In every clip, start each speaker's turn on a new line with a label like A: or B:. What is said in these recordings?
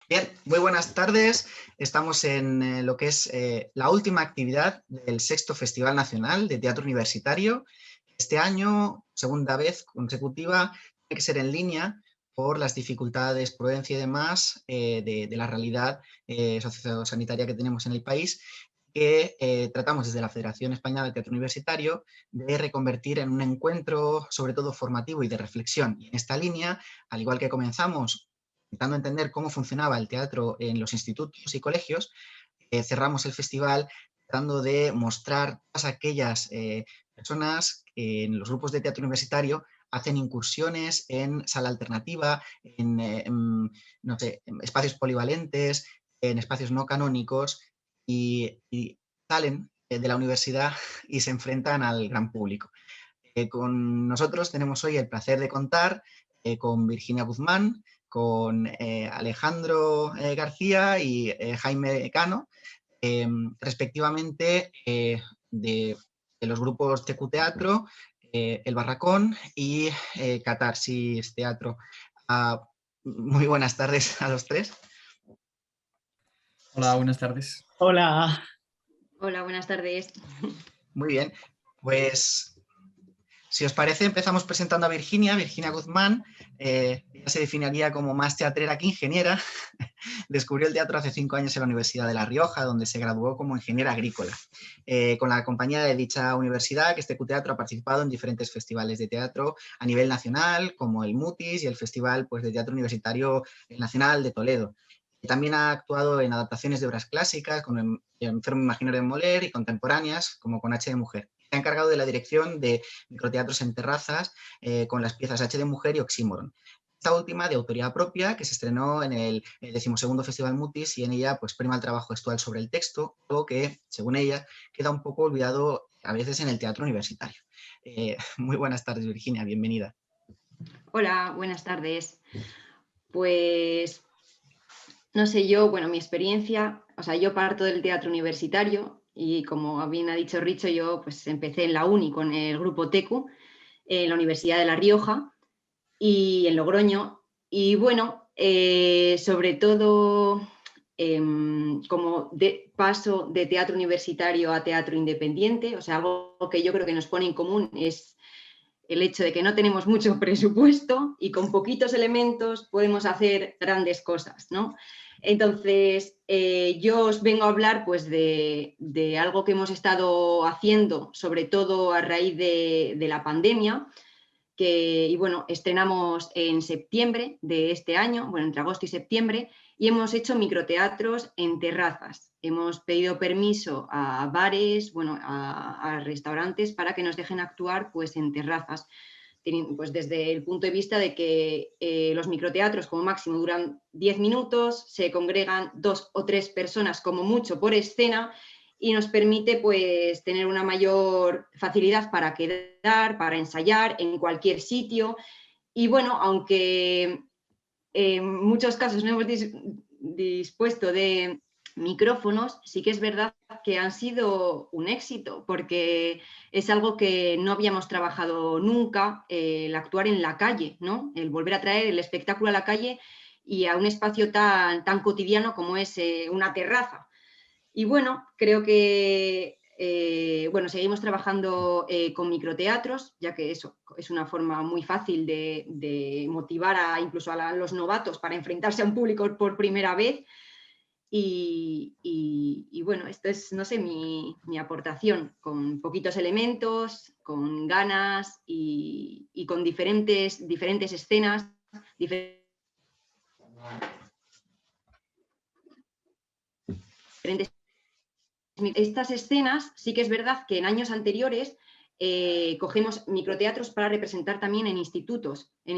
A: Bien, muy buenas tardes. Estamos en lo que es la última actividad del sexto Festival Nacional de Teatro Universitario. Este año, segunda vez consecutiva, tiene que ser en línea por las dificultades, prudencia y demás de la realidad sociosanitaria que tenemos en el país, que tratamos desde la Federación Española de Teatro Universitario de reconvertir en un encuentro, sobre todo formativo y de reflexión. Y en esta línea, al igual que comenzamos intentando entender cómo funcionaba el teatro en los institutos y colegios, cerramos el festival tratando de mostrar todas aquellas personas que en los grupos de teatro universitario hacen incursiones en sala alternativa, no sé, en espacios polivalentes, en espacios no canónicos y salen de la universidad y se enfrentan al gran público. Con nosotros tenemos hoy el placer de contar con Virginia Guzmán, con Alejandro García y Jaime Cano, respectivamente de los grupos TQ Teatro, El Barracón y Catarsis Teatro. Muy buenas tardes a los tres.
B: Hola, buenas tardes.
C: Hola.
D: Hola, buenas tardes.
A: Muy bien, pues si os parece, empezamos presentando a Virginia Guzmán. Ella se definiría como más teatrera que ingeniera. Descubrió el teatro hace 5 años en la Universidad de La Rioja, donde se graduó como ingeniera agrícola. Con la compañía de dicha universidad, que es TQ Teatro, ha participado en diferentes festivales de teatro a nivel nacional, como el MUTIS y el Festival de Teatro Universitario Nacional de Toledo. También ha actuado en adaptaciones de obras clásicas, como El enfermo imaginario de Molière, y contemporáneas, como con H de Mujer. Se ha encargado de la dirección de microteatros en terrazas con las piezas H de Mujer y Oxímoron. Esta última de autoría propia, que se estrenó en el 12º Festival Mutis, y en ella pues prima el trabajo gestual sobre el texto, algo que, según ella, queda un poco olvidado a veces en el teatro universitario. Muy buenas tardes, Virginia, bienvenida.
D: Hola, buenas tardes. Pues, no sé, mi experiencia, yo parto del teatro universitario y como bien ha dicho Richo, yo pues empecé en la uni con el grupo TECU en la Universidad de La Rioja y en Logroño. Y bueno, sobre todo como de paso de teatro universitario a teatro independiente, o sea, algo que yo creo que nos pone en común es el hecho de que no tenemos mucho presupuesto y con poquitos elementos podemos hacer grandes cosas, ¿no? Entonces, yo os vengo a hablar pues, de algo que hemos estado haciendo, sobre todo a raíz de la pandemia, y bueno, estrenamos en septiembre de este año, bueno, entre agosto y septiembre, y hemos hecho microteatros en terrazas. Hemos pedido permiso a bares, bueno, a restaurantes para que nos dejen actuar pues, en terrazas. Pues desde el punto de vista de que los microteatros como máximo duran 10 minutos, se congregan 2 o 3 personas como mucho por escena y nos permite pues, tener una mayor facilidad para quedar, para ensayar en cualquier sitio. Y bueno, aunque en muchos casos no hemos dispuesto de micrófonos, sí que es verdad que han sido un éxito, porque es algo que no habíamos trabajado nunca, el actuar en la calle, ¿no? El volver a traer el espectáculo a la calle y a un espacio tan cotidiano como es una terraza. Y bueno, creo que seguimos trabajando con microteatros, ya que eso es una forma muy fácil de motivar incluso a los novatos para enfrentarse a un público por primera vez. Y bueno, esto es, no sé, mi aportación, con poquitos elementos, con ganas y con diferentes escenas, diferentes estas escenas. Sí que es verdad que en años anteriores cogemos microteatros para representar también en institutos y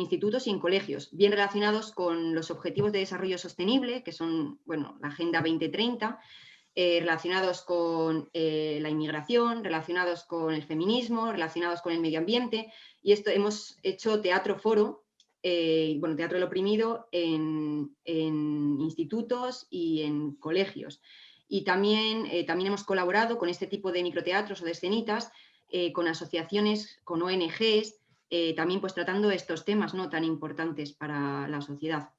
D: en colegios, bien relacionados con los Objetivos de Desarrollo Sostenible, que son, bueno, la Agenda 2030, relacionados con la inmigración, relacionados con el feminismo, relacionados con el medio ambiente. Y esto hemos hecho teatro foro, teatro del oprimido en institutos y en colegios. Y también hemos colaborado con este tipo de microteatros o de escenitas, con asociaciones, con ONGs, también pues tratando estos temas, ¿no?, tan importantes para la sociedad.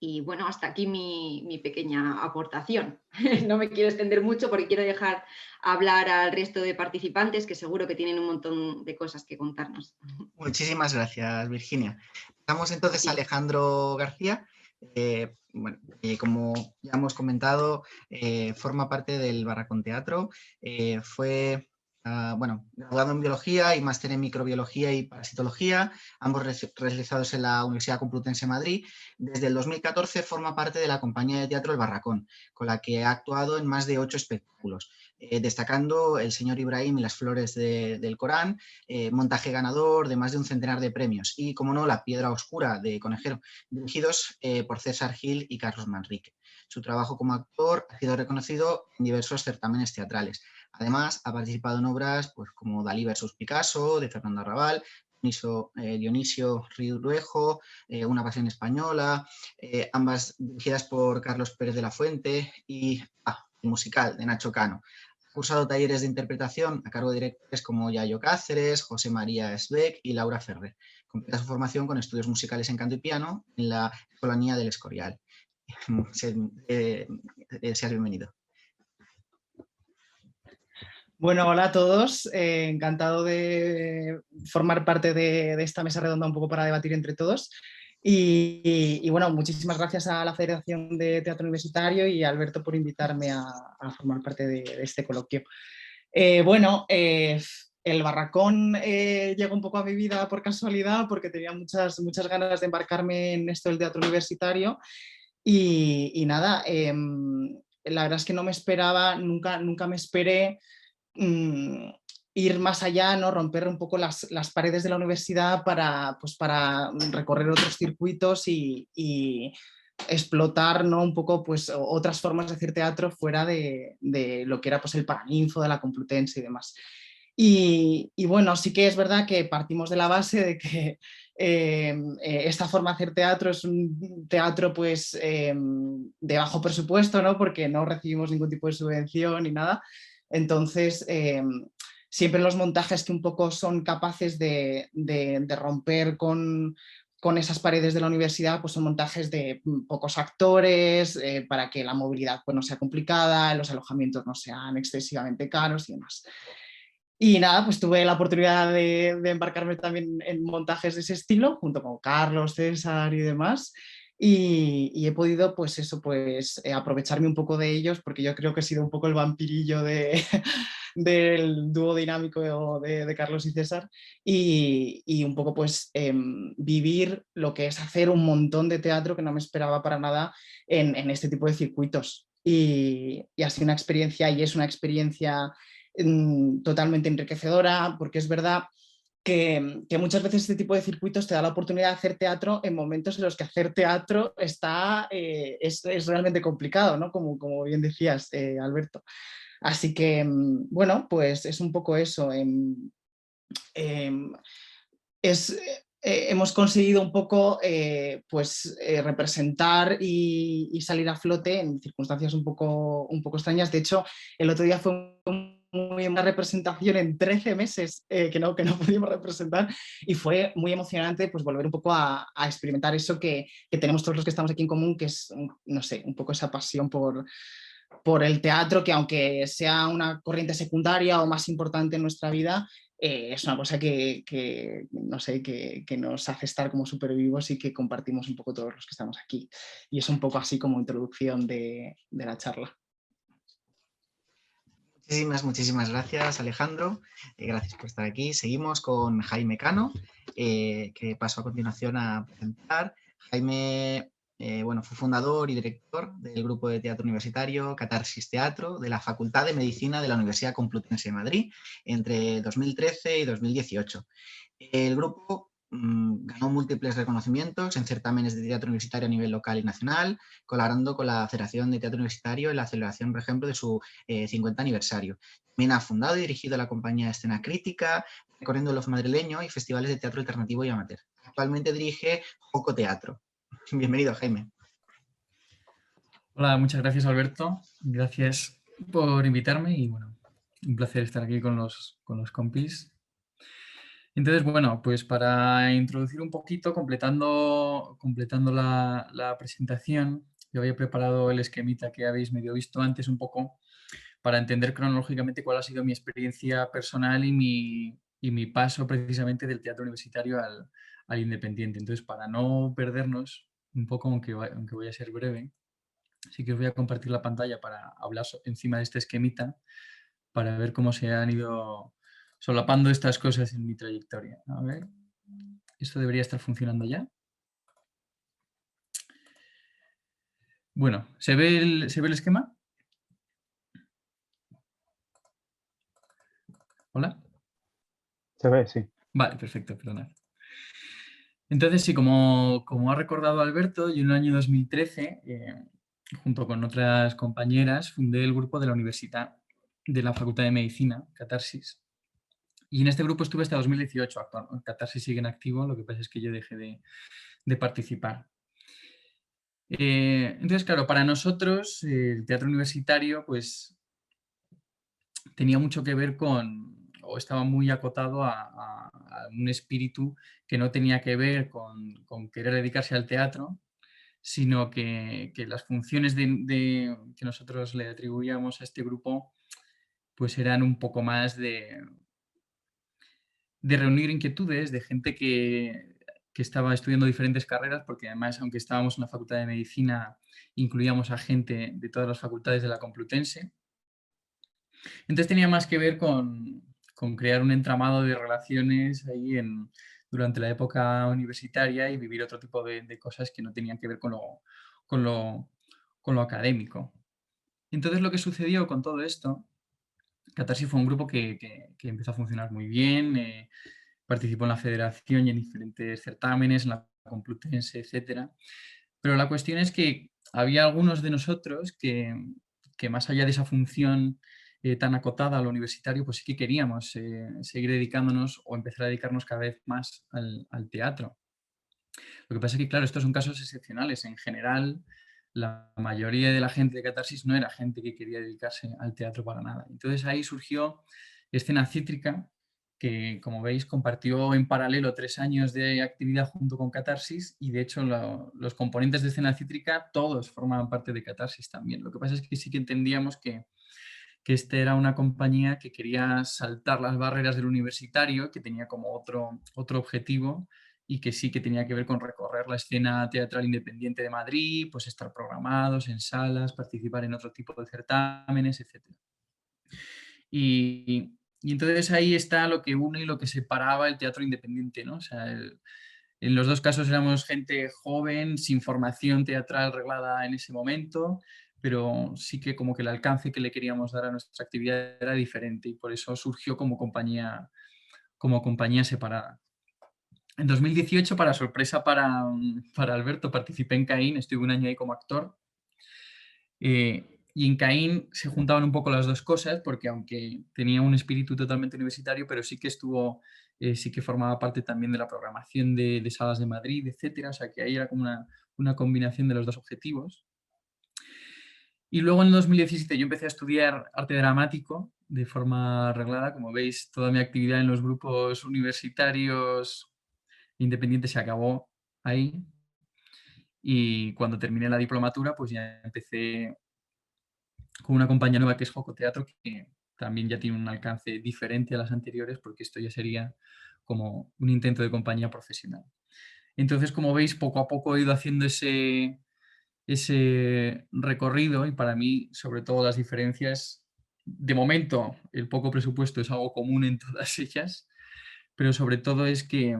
D: Y bueno, hasta aquí mi pequeña aportación. No me quiero extender mucho porque quiero dejar hablar al resto de participantes que seguro que tienen un montón de cosas que contarnos.
A: Muchísimas gracias, Virginia. Pasamos
D: A
A: entonces a
D: ti.
A: Alejandro García. Como ya hemos comentado, forma parte del Barracón Teatro. Fue graduado en Biología y máster en Microbiología y Parasitología, ambos realizados en la Universidad Complutense de Madrid. Desde el 2014 forma parte de la compañía de teatro El Barracón, con la que ha actuado en más de 8 espectáculos, destacando El Señor Ibrahim y las Flores del Corán, montaje ganador de más de un centenar de premios y, como no, La Piedra Oscura de Conejero, dirigidos por César Gil y Carlos Manrique. Su trabajo como actor ha sido reconocido en diversos certámenes teatrales. Además, ha participado en obras pues, como Dalí versus Picasso, de Fernando Arrabal, Dionisio Ridruejo, Una pasión española, ambas dirigidas por Carlos Pérez de la Fuente, y el musical de Nacho Cano. Ha cursado talleres de interpretación a cargo de directores como Yayo Cáceres, José María Esbeck y Laura Ferrer. Completa su formación con estudios musicales en canto y piano en la Escolanía del Escorial. Seas bienvenido.
B: Bueno, hola a todos. Encantado de formar parte de esta mesa redonda un poco para debatir entre todos. Y bueno, muchísimas gracias a la Federación de Teatro Universitario y a Alberto por invitarme a formar parte de este coloquio. El Barracón llegó un poco a mi vida por casualidad porque tenía muchas ganas de embarcarme en esto del teatro universitario y nada, la verdad es que no me esperaba, nunca me esperé ir más allá, ¿no? Romper un poco las paredes de la universidad para recorrer otros circuitos y explotar, ¿no? Un poco pues, otras formas de hacer teatro fuera de lo que era pues, el Paraninfo, de la Complutense y demás. Y bueno, sí que es verdad que partimos de la base de que esta forma de hacer teatro es un teatro pues, de bajo presupuesto, ¿no? Porque no recibimos ningún tipo de subvención ni nada. Entonces, siempre los montajes que un poco son capaces de romper con esas paredes de la universidad, pues son montajes de pocos actores, para que la movilidad pues, no sea complicada, los alojamientos no sean excesivamente caros y demás. Y nada, pues tuve la oportunidad de embarcarme también en montajes de ese estilo, junto con Carlos, César y demás. Y he podido, pues eso, pues aprovecharme un poco de ellos, porque yo creo que he sido un poco el vampirillo del dúo dinámico de Carlos y César, y un poco pues vivir lo que es hacer un montón de teatro que no me esperaba para nada en este tipo de circuitos. Y ha sido una experiencia, y es una experiencia totalmente enriquecedora, porque es verdad que muchas veces este tipo de circuitos te da la oportunidad de hacer teatro en momentos en los que hacer teatro es realmente complicado, ¿no? Como bien decías, Alberto. Así que, bueno, pues es un poco eso. Hemos conseguido un poco representar y salir a flote en circunstancias un poco extrañas. De hecho, el otro día fue una representación en 13 meses que no pudimos representar, y fue muy emocionante pues volver un poco a experimentar eso que tenemos todos los que estamos aquí en común, que es, no sé, un poco esa pasión por el teatro, que aunque sea una corriente secundaria o más importante en nuestra vida, es una cosa no sé, que nos hace estar como súper vivos y que compartimos un poco todos los que estamos aquí. Y es un poco así como introducción de la charla.
A: Muchísimas gracias, Alejandro. Gracias por estar aquí. Seguimos con Jaime Cano, que paso a continuación a presentar. Jaime fue fundador y director del grupo de teatro universitario Catarsis Teatro de la Facultad de Medicina de la Universidad Complutense de Madrid entre 2013 y 2018. El grupo ganó múltiples reconocimientos en certámenes de teatro universitario a nivel local y nacional, colaborando con la Federación de Teatro Universitario en la celebración, por ejemplo, de su 50 aniversario. También ha fundado y dirigido la compañía Escena Crítica, recorriendo los madrileños y festivales de teatro alternativo y amateur. Actualmente dirige Joco Teatro. Bienvenido, Jaime.
C: Hola, muchas gracias, Alberto. Gracias por invitarme y bueno, un placer estar aquí con los compis. Entonces, bueno, pues para introducir un poquito, completando la presentación, yo había preparado el esquemita que habéis medio visto antes un poco para entender cronológicamente cuál ha sido mi experiencia personal y mi paso precisamente del teatro universitario al independiente. Entonces, para no perdernos un poco, aunque voy a ser breve, sí que os voy a compartir la pantalla para hablar encima de este esquemita para ver cómo se han ido solapando estas cosas en mi trayectoria. A ver, esto debería estar funcionando ya. Bueno, ¿se ve el esquema? ¿Hola?
E: Se ve, sí.
C: Vale, perfecto, perdonad. Entonces, sí, como ha recordado Alberto, yo en el año 2013, junto con otras compañeras, fundé el grupo de la Universidad de la Facultad de Medicina, Catarsis. Y en este grupo estuve hasta 2018. Catarsis sigue en activo, lo que pasa es que yo dejé de participar. Entonces, claro, para nosotros el teatro universitario pues tenía mucho que ver o estaba muy acotado a un espíritu que no tenía que ver con querer dedicarse al teatro, sino que las funciones que nosotros le atribuíamos a este grupo pues eran un poco más de reunir inquietudes, de gente que estaba estudiando diferentes carreras, porque además, aunque estábamos en la Facultad de Medicina, incluíamos a gente de todas las facultades de la Complutense. Entonces tenía más que ver con crear un entramado de relaciones ahí durante la época universitaria y vivir otro tipo de cosas que no tenían que ver con lo académico. Entonces lo que sucedió con todo esto, Catarsis fue un grupo que empezó a funcionar muy bien, participó en la federación y en diferentes certámenes, en la Complutense, etc. Pero la cuestión es que había algunos de nosotros que más allá de esa función tan acotada a lo universitario, pues sí que queríamos seguir dedicándonos o empezar a dedicarnos cada vez más al teatro. Lo que pasa es que, claro, estos son casos excepcionales. En general, la mayoría de la gente de Catarsis no era gente que quería dedicarse al teatro para nada. Entonces ahí surgió Escena Cítrica, que, como veis, compartió en paralelo 3 años de actividad junto con Catarsis y, de hecho, los componentes de Escena Cítrica todos formaban parte de Catarsis también. Lo que pasa es que sí que entendíamos que esta era una compañía que quería saltar las barreras del universitario, que tenía como otro objetivo y que sí que tenía que ver con recorrer la escena teatral independiente de Madrid, pues estar programados en salas, participar en otro tipo de certámenes, etc. Y entonces ahí está lo que une y lo que separaba el teatro independiente, ¿no? O sea, en los dos casos éramos gente joven, sin formación teatral reglada en ese momento, pero sí que como que el alcance que le queríamos dar a nuestra actividad era diferente y por eso surgió como compañía separada. En 2018, para sorpresa para Alberto, participé en Caín, estuve un año ahí como actor. Y en Caín se juntaban un poco las dos cosas, porque aunque tenía un espíritu totalmente universitario, pero sí que sí que formaba parte también de la programación de salas de Madrid, etcétera. O sea que ahí era como una combinación de los dos objetivos. Y luego en 2017 yo empecé a estudiar arte dramático de forma reglada. Como veis, toda mi actividad en los grupos universitarios independientes se acabó ahí. Y cuando terminé la diplomatura, pues ya empecé con una compañía nueva que es Joco Teatro, que también ya tiene un alcance diferente a las anteriores, porque esto ya sería como un intento de compañía profesional. Entonces, como veis, poco a poco he ido haciendo ese recorrido y para mí, sobre todo, las diferencias, de momento, el poco presupuesto es algo común en todas ellas, pero sobre todo es que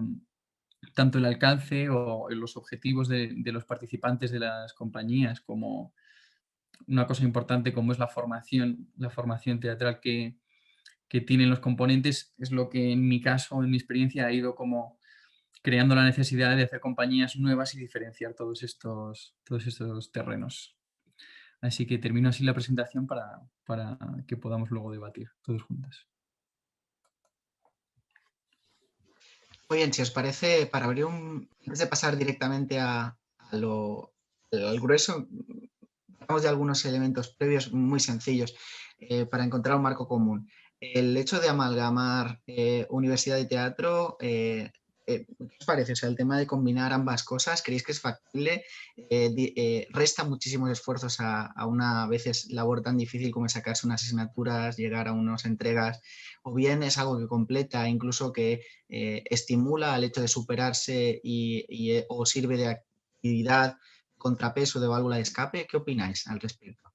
C: tanto el alcance o los objetivos de los participantes de las compañías como una cosa importante como es la formación teatral que tienen los componentes, es lo que en mi caso, en mi experiencia, ha ido como creando la necesidad de hacer compañías nuevas y diferenciar todos estos terrenos. Así que termino así la presentación para que podamos luego debatir todos juntos.
A: Muy bien, si os parece, para abrir antes de pasar directamente al grueso, hablamos de algunos elementos previos muy sencillos para encontrar un marco común. el hecho de amalgamar universidad y teatro, ¿qué os parece? O sea, el tema de combinar ambas cosas, ¿creéis que es factible? ¿Resta muchísimos esfuerzos a una a veces labor tan difícil como es sacarse unas asignaturas, llegar a unas entregas? ¿O bien es algo que completa, incluso que estimula al hecho de superarse o sirve de actividad, contrapeso, de válvula de escape? ¿Qué opináis al respecto?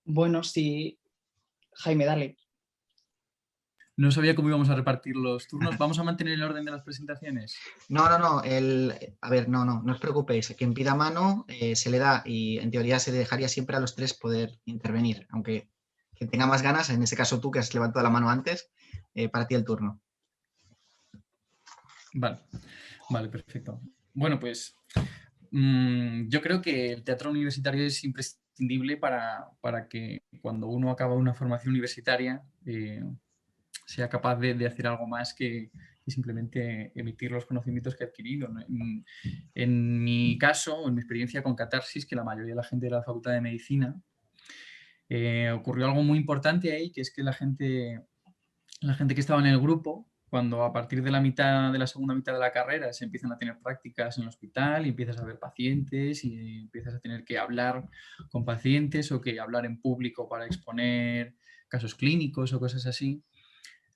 B: Bueno, sí, Jaime, dale.
C: No sabía cómo íbamos a repartir los turnos. ¿Vamos a mantener el orden de las presentaciones?
A: No. A ver, no os preocupéis. Quien pida mano se le da y en teoría se dejaría siempre a los tres poder intervenir, aunque quien tenga más ganas, en este caso tú que has levantado la mano antes, para ti el turno.
C: Vale, perfecto. Bueno, pues yo creo que el teatro universitario es imprescindible para que cuando uno acaba una formación universitaria sea capaz de hacer algo más que simplemente emitir los conocimientos que ha adquirido, ¿no? En mi caso, en mi experiencia con Catarsis, que la mayoría de la gente de la Facultad de Medicina, ocurrió algo muy importante ahí, que es que la gente que estaba en el grupo, cuando a partir de la segunda mitad de la carrera se empiezan a tener prácticas en el hospital y empiezas a ver pacientes y empiezas a tener que hablar con pacientes o que hablar en público para exponer casos clínicos o cosas así,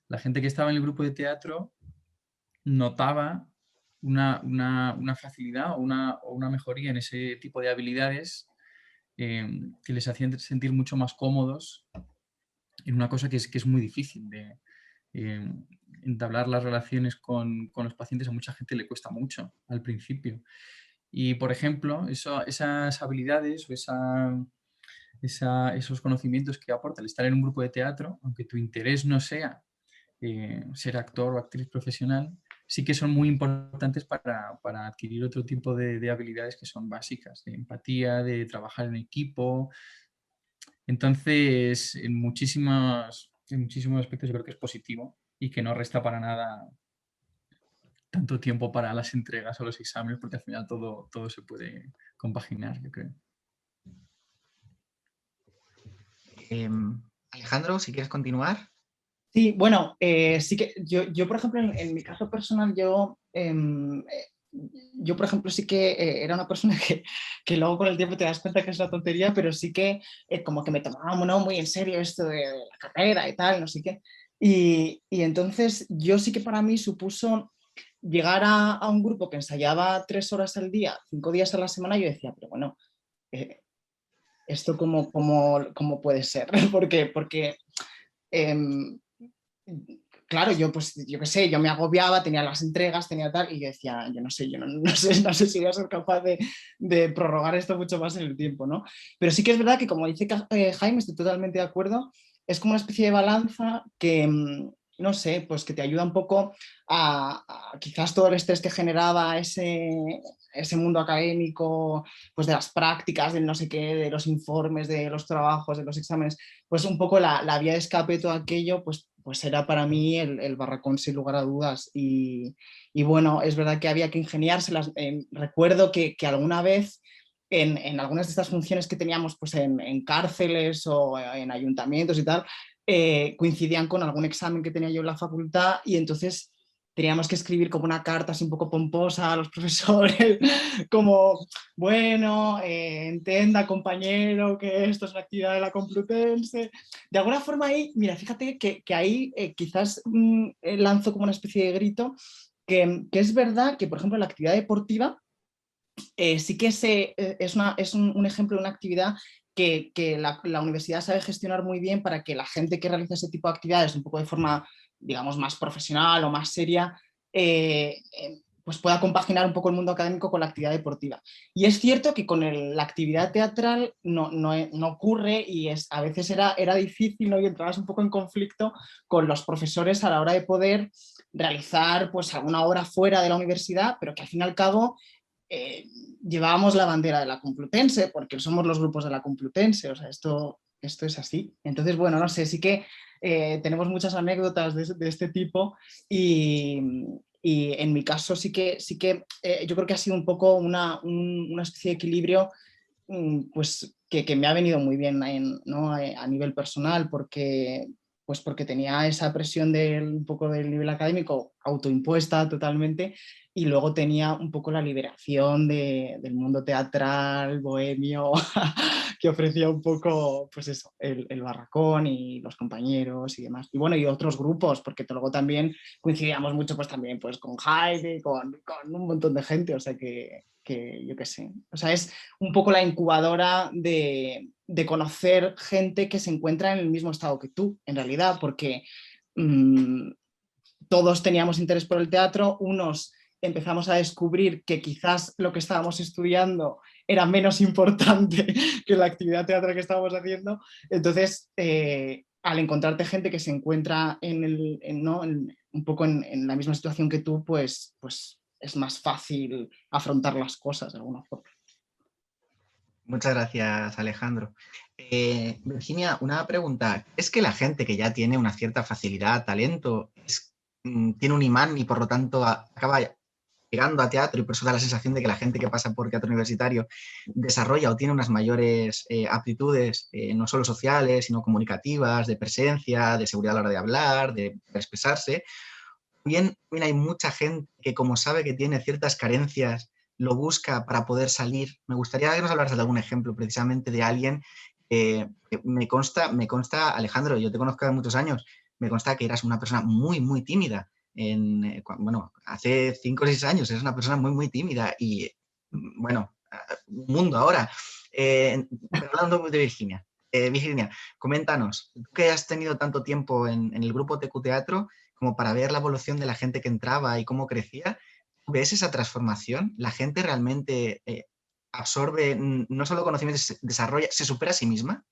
C: la gente que estaba en el grupo de teatro notaba una facilidad o una mejoría en ese tipo de habilidades que les hacían sentir mucho más cómodos en una cosa que es muy difícil de entablar las relaciones con los pacientes. A mucha gente le cuesta mucho al principio. Y, por ejemplo, esas habilidades o esos conocimientos que aporta el estar en un grupo de teatro, aunque tu interés no sea ser actor o actriz profesional, sí que son muy importantes para adquirir otro tipo de habilidades que son básicas, de empatía, de trabajar en equipo. Entonces, en muchísimos aspectos yo creo que es positivo y que no resta para nada tanto tiempo para las entregas o los exámenes, porque al final todo se puede compaginar, yo creo.
A: Alejandro, si quieres continuar.
B: Sí, bueno, sí que yo, por ejemplo, en mi caso personal, yo, por ejemplo, sí que era una persona que luego con el tiempo te das cuenta que es una tontería, pero sí que como que me tomaba muy en serio esto de la carrera y tal, no sé qué. Y entonces yo sí que para mí supuso llegar a un grupo que ensayaba 3 horas al día, 5 días a la semana, y yo decía, pero bueno, ¿esto cómo puede ser? Porque claro, yo pues, yo qué sé, yo me agobiaba, tenía las entregas, tenía tal, y yo decía, yo no sé, no sé si voy a ser capaz de prorrogar esto mucho más en el tiempo, ¿no? Pero sí que es verdad que, como dice Jaime, estoy totalmente de acuerdo, es como una especie de balanza que, no sé, pues que te ayuda un poco a quizás todo el estrés que generaba ese mundo académico, pues de las prácticas, del no sé qué, de los informes, de los trabajos, de los exámenes, pues un poco la vía de escape de todo aquello, pues era para mí el barracón sin lugar a dudas. Y bueno, es verdad que había que ingeniárselas. Recuerdo que alguna vez en algunas de estas funciones que teníamos pues en cárceles o en ayuntamientos y tal, coincidían con algún examen que tenía yo en la facultad y entonces teníamos que escribir como una carta así un poco pomposa a los profesores, como, bueno, entienda compañero que esto es una actividad de la Complutense. De alguna forma ahí, mira, fíjate que ahí quizás lanzo como una especie de grito, que es verdad que, por ejemplo, la actividad deportiva sí que es un ejemplo de una actividad que la universidad sabe gestionar muy bien para que la gente que realiza ese tipo de actividades un poco de forma, digamos, más profesional o más seria, pues pueda compaginar un poco el mundo académico con la actividad deportiva. Y es cierto que con la actividad teatral no ocurre y a veces era difícil, ¿no? Y entrabas un poco en conflicto con los profesores a la hora de poder realizar pues alguna obra fuera de la universidad, pero que al fin y al cabo llevábamos la bandera de la Complutense, porque somos los grupos de la Complutense, o sea, esto es así. Entonces, bueno, no sé, sí que tenemos muchas anécdotas de este tipo y en mi caso sí que yo creo que ha sido un poco una especie de equilibrio pues que me ha venido muy bien ¿no? a nivel personal, porque tenía esa presión un poco del nivel académico autoimpuesta totalmente, y luego tenía un poco la liberación del mundo teatral, bohemio, que ofrecía un poco, pues eso, el barracón y los compañeros y demás. Y bueno, y otros grupos, porque luego también coincidíamos mucho pues también pues con Heidi, con un montón de gente, o sea que yo qué sé. O sea, es un poco la incubadora de conocer gente que se encuentra en el mismo estado que tú, en realidad, porque todos teníamos interés por el teatro, unos empezamos a descubrir que quizás lo que estábamos estudiando era menos importante que la actividad teatral que estábamos haciendo. Entonces, al encontrarte gente que se encuentra un poco en la misma situación que tú, pues es más fácil afrontar las cosas de alguna forma.
A: Muchas gracias, Alejandro. Virginia, una pregunta. ¿Es que la gente que ya tiene una cierta facilidad, talento, tiene un imán y por lo tanto acaba llegando a teatro, y por eso da la sensación de que la gente que pasa por teatro universitario desarrolla o tiene unas mayores aptitudes, no solo sociales, sino comunicativas, de presencia, de seguridad a la hora de hablar, de expresarse? Bien hay mucha gente que, como sabe que tiene ciertas carencias, lo busca para poder salir. Me gustaría que nos hablaras de algún ejemplo precisamente de alguien que me consta, Alejandro, yo te conozco hace muchos años, me consta que eras una persona muy, muy tímida. Bueno, hace 5 o 6 años eres una persona muy, muy tímida y, bueno, un mundo ahora. Pero hablando de Virginia. Virginia, coméntanos, tú que has tenido tanto tiempo en el grupo TQ Teatro, como para ver la evolución de la gente que entraba y cómo crecía, ¿ves esa transformación? ¿La gente realmente absorbe no solo conocimiento, se desarrolla, se supera a sí misma?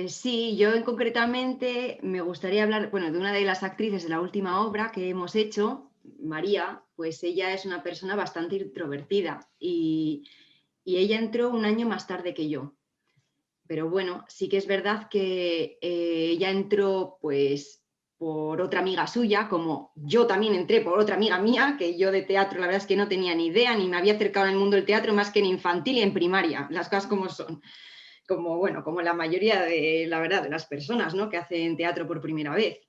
D: Sí, yo concretamente me gustaría hablar, bueno, de una de las actrices de la última obra que hemos hecho, María. Pues ella es una persona bastante introvertida y ella entró un año más tarde que yo. Pero bueno, sí que es verdad que ella entró pues por otra amiga suya, como yo también entré por otra amiga mía, que yo de teatro la verdad es que no tenía ni idea, ni me había acercado al mundo del teatro más que en infantil y en primaria, las cosas como son. Como, bueno, como la mayoría de, la verdad, de las personas, ¿no?, que hacen teatro por primera vez.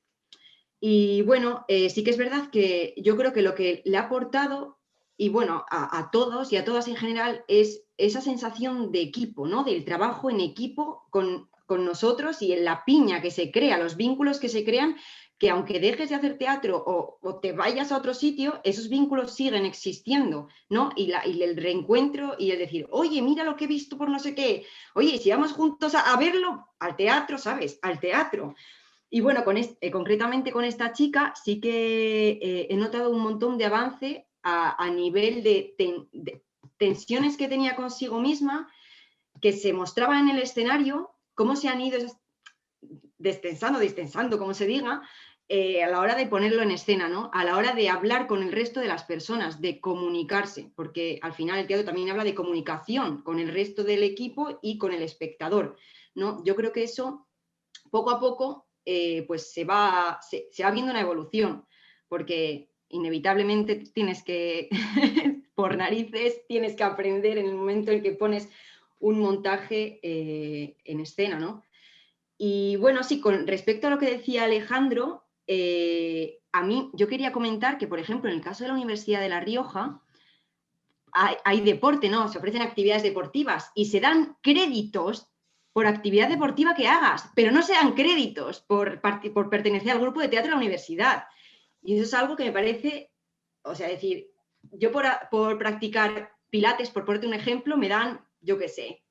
D: Y bueno, sí que es verdad que yo creo que lo que le ha aportado, y bueno, a todos y a todas en general, es esa sensación de equipo, ¿no?, del trabajo en equipo con nosotros, y en la piña que se crea, los vínculos que se crean, que aunque dejes de hacer teatro o te vayas a otro sitio, esos vínculos siguen existiendo, ¿no? Y el reencuentro y el decir, oye, mira lo que he visto por no sé qué, oye, si vamos juntos a verlo, al teatro, ¿sabes? Al teatro. Y bueno, concretamente con esta chica sí que he notado un montón de avance a nivel de tensiones que tenía consigo misma, que se mostraba en el escenario, cómo se han ido destensando, como se diga, a la hora de ponerlo en escena, ¿no? A la hora de hablar con el resto de las personas, de comunicarse, porque al final el teatro también habla de comunicación con el resto del equipo y con el espectador, ¿no? Yo creo que eso, poco a poco, pues se va viendo una evolución, porque inevitablemente tienes que, por narices, tienes que aprender en el momento en que pones un montaje en escena, ¿no? Y bueno, sí, con respecto a lo que decía Alejandro, a mí yo quería comentar que, por ejemplo, en el caso de la Universidad de La Rioja, hay deporte, ¿no? Se ofrecen actividades deportivas y se dan créditos por actividad deportiva que hagas, pero no se dan créditos por pertenecer al grupo de teatro de la universidad. Y eso es algo que me parece, o sea, decir, yo por practicar pilates, por ponerte un ejemplo, me dan, yo qué sé,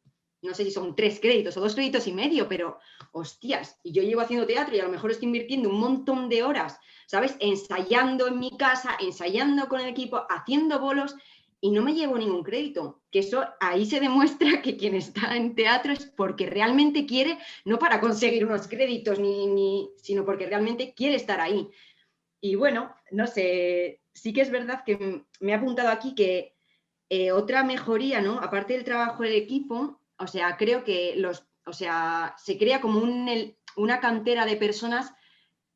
D: no sé si son 3 créditos o 2 créditos y medio, pero hostias, y yo llevo haciendo teatro y a lo mejor estoy invirtiendo un montón de horas, ¿sabes? Ensayando en mi casa, ensayando con el equipo, haciendo bolos, y no me llevo ningún crédito. Que eso, ahí se demuestra que quien está en teatro es porque realmente quiere, no para conseguir unos créditos, sino porque realmente quiere estar ahí. Y bueno, no sé, sí que es verdad que me he apuntado aquí que otra mejoría, ¿no?, aparte del trabajo del equipo, o sea, creo que se crea como una cantera de personas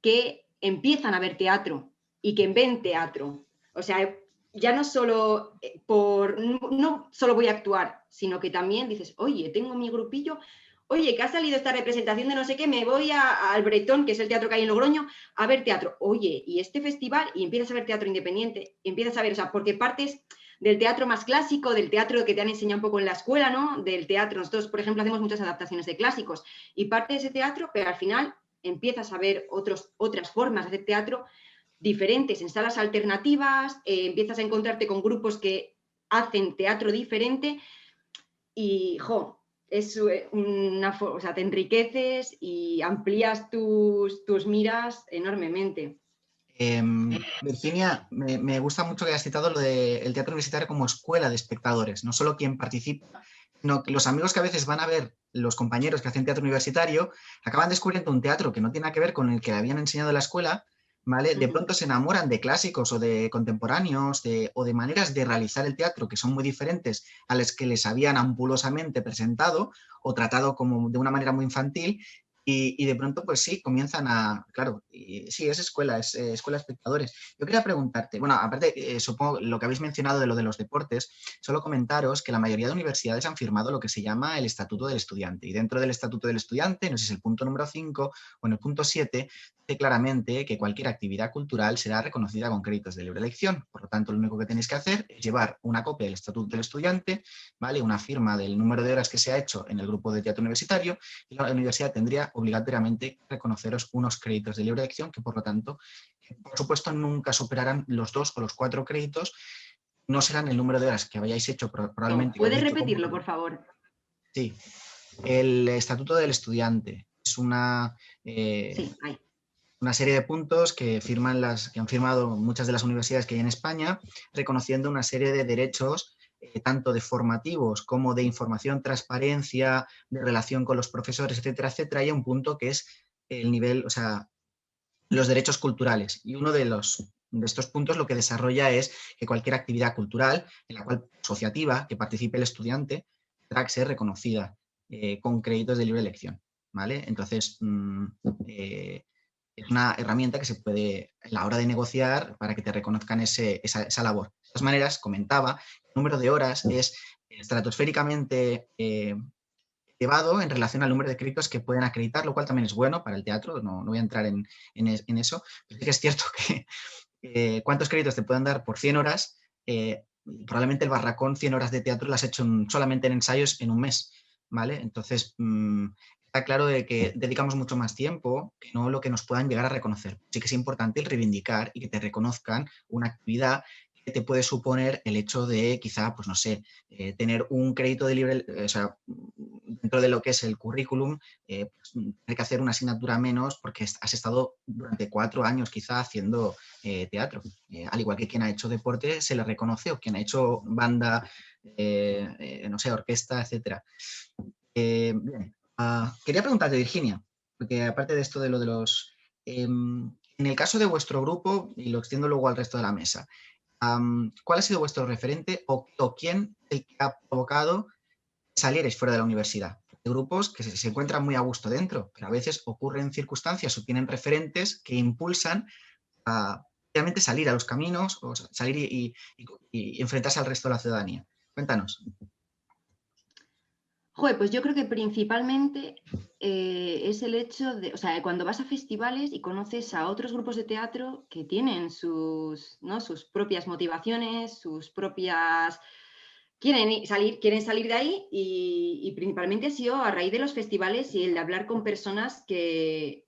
D: que empiezan a ver teatro y que ven teatro. O sea, ya no solo no solo voy a actuar, sino que también dices, oye, tengo mi grupillo, oye, que ha salido esta representación de no sé qué, me voy al Bretón, que es el teatro que hay en Logroño, a ver teatro. Oye, y este festival, y empiezas a ver teatro independiente, empiezas a ver, o sea, porque partes del teatro más clásico, del teatro que te han enseñado un poco en la escuela, ¿no? Del teatro. Nosotros, por ejemplo, hacemos muchas adaptaciones de clásicos y parte de ese teatro, pero al final empiezas a ver otras formas de hacer teatro diferentes en salas alternativas, empiezas a encontrarte con grupos que hacen teatro diferente y, es o sea, te enriqueces y amplías tus miras enormemente.
A: Virginia, me gusta mucho que hayas citado lo del teatro universitario como escuela de espectadores, no solo quien participa, sino que los amigos que a veces van a ver los compañeros que hacen teatro universitario acaban descubriendo un teatro que no tiene nada que ver con el que habían enseñado en la escuela, ¿vale? De pronto se enamoran de clásicos o de contemporáneos o de maneras de realizar el teatro que son muy diferentes a las que les habían ampulosamente presentado o tratado como de una manera muy infantil. Y de pronto, pues sí, comienzan a, claro, sí, es escuela de espectadores. Yo quería preguntarte, bueno, aparte, supongo lo que habéis mencionado de lo de los deportes, solo comentaros que la mayoría de universidades han firmado lo que se llama el Estatuto del Estudiante. Y dentro del Estatuto del Estudiante, no sé si es el punto número 5 o en el punto 7, dice claramente que cualquier actividad cultural será reconocida con créditos de libre elección. Por lo tanto, lo único que tenéis que hacer es llevar una copia del Estatuto del Estudiante, ¿vale? Una firma del número de horas que se ha hecho en el grupo de teatro universitario, y la universidad tendría obligatoriamente reconoceros unos créditos de libre elección que, por lo tanto, por supuesto, nunca superarán los 2 o los 4 créditos, no serán el número de horas que hayáis hecho probablemente.
D: ¿Puedes repetirlo, por favor?
A: Sí, el Estatuto del Estudiante es
D: Sí, ahí.
A: una serie de puntos que han firmado muchas de las universidades que hay en España, reconociendo una serie de derechos tanto de formativos como de información, transparencia, de relación con los profesores, etcétera, etcétera. Hay un punto que es el nivel, o sea, los derechos culturales. Y uno de estos puntos lo que desarrolla es que cualquier actividad cultural en la cual asociativa que participe el estudiante tendrá que ser reconocida con créditos de libre elección, ¿vale? Entonces, es una herramienta que se puede, a la hora de negociar, para que te reconozcan esa labor. De todas maneras, comentaba, el número de horas es estratosféricamente elevado en relación al número de créditos que pueden acreditar, lo cual también es bueno para el teatro, no voy a entrar en eso, pero sí que es cierto que cuántos créditos te pueden dar por 100 horas, probablemente el barracón 100 horas de teatro las has hecho solamente en ensayos en un mes, ¿vale? Entonces, está claro de que dedicamos mucho más tiempo que no lo que nos puedan llegar a reconocer. Sí que es importante el reivindicar y que te reconozcan una actividad que te puede suponer el hecho de quizá, pues no sé, tener un crédito de libre, o sea, dentro de lo que es el currículum, pues, tener que hacer una asignatura menos porque has estado durante 4 años quizá haciendo teatro. Al igual que quien ha hecho deporte se le reconoce, o quien ha hecho banda, no sé, orquesta, etc. Bien. Quería preguntarte, Virginia, porque aparte de esto de lo de los... en el caso de vuestro grupo, y lo extiendo luego al resto de la mesa, ¿cuál ha sido vuestro referente o quién el que ha provocado que salierais fuera de la universidad? Hay grupos que se encuentran muy a gusto dentro, pero a veces ocurren circunstancias o tienen referentes que impulsan a realmente salir a los caminos o salir y enfrentarse al resto de la ciudadanía. Cuéntanos.
D: Joder, pues yo creo que principalmente es el hecho de, o sea, cuando vas a festivales y conoces a otros grupos de teatro que tienen ¿no? sus propias motivaciones, sus propias... quieren salir de ahí y principalmente ha sido a raíz de los festivales y el de hablar con personas que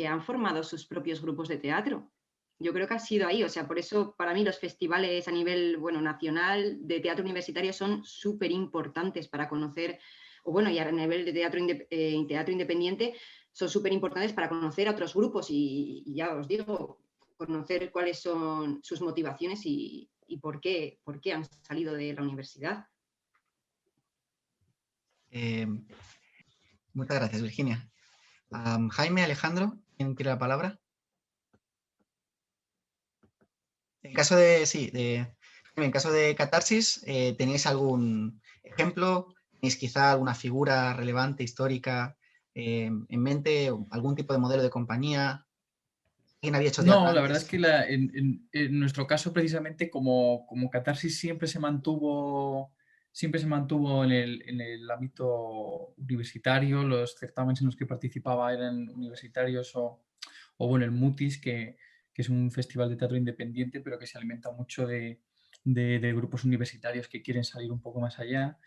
D: han formado sus propios grupos de teatro. Yo creo que ha sido ahí, o sea, por eso para mí los festivales a nivel, bueno, nacional de teatro universitario son súper importantes para conocer, o bueno, y a nivel de teatro independiente son súper importantes para conocer a otros grupos y ya os digo, conocer cuáles son sus motivaciones y por qué han salido de la universidad.
A: Muchas gracias, Virginia. Jaime, Alejandro, ¿quién quiere la palabra? En caso de, sí, en caso de Catarsis, ¿tenéis algún ejemplo? ¿Tenéis quizá alguna figura relevante, histórica en mente? ¿Algún tipo de modelo de compañía? ¿Alguien había hecho teatro
C: No, la verdad
A: antes?
C: es que en nuestro caso, precisamente, como Catarsis siempre se mantuvo en el ámbito universitario, los certámenes en los que participaba eran universitarios o bueno, el Mutis, que es un festival de teatro independiente, pero que se alimenta mucho de grupos universitarios que quieren salir un poco más allá.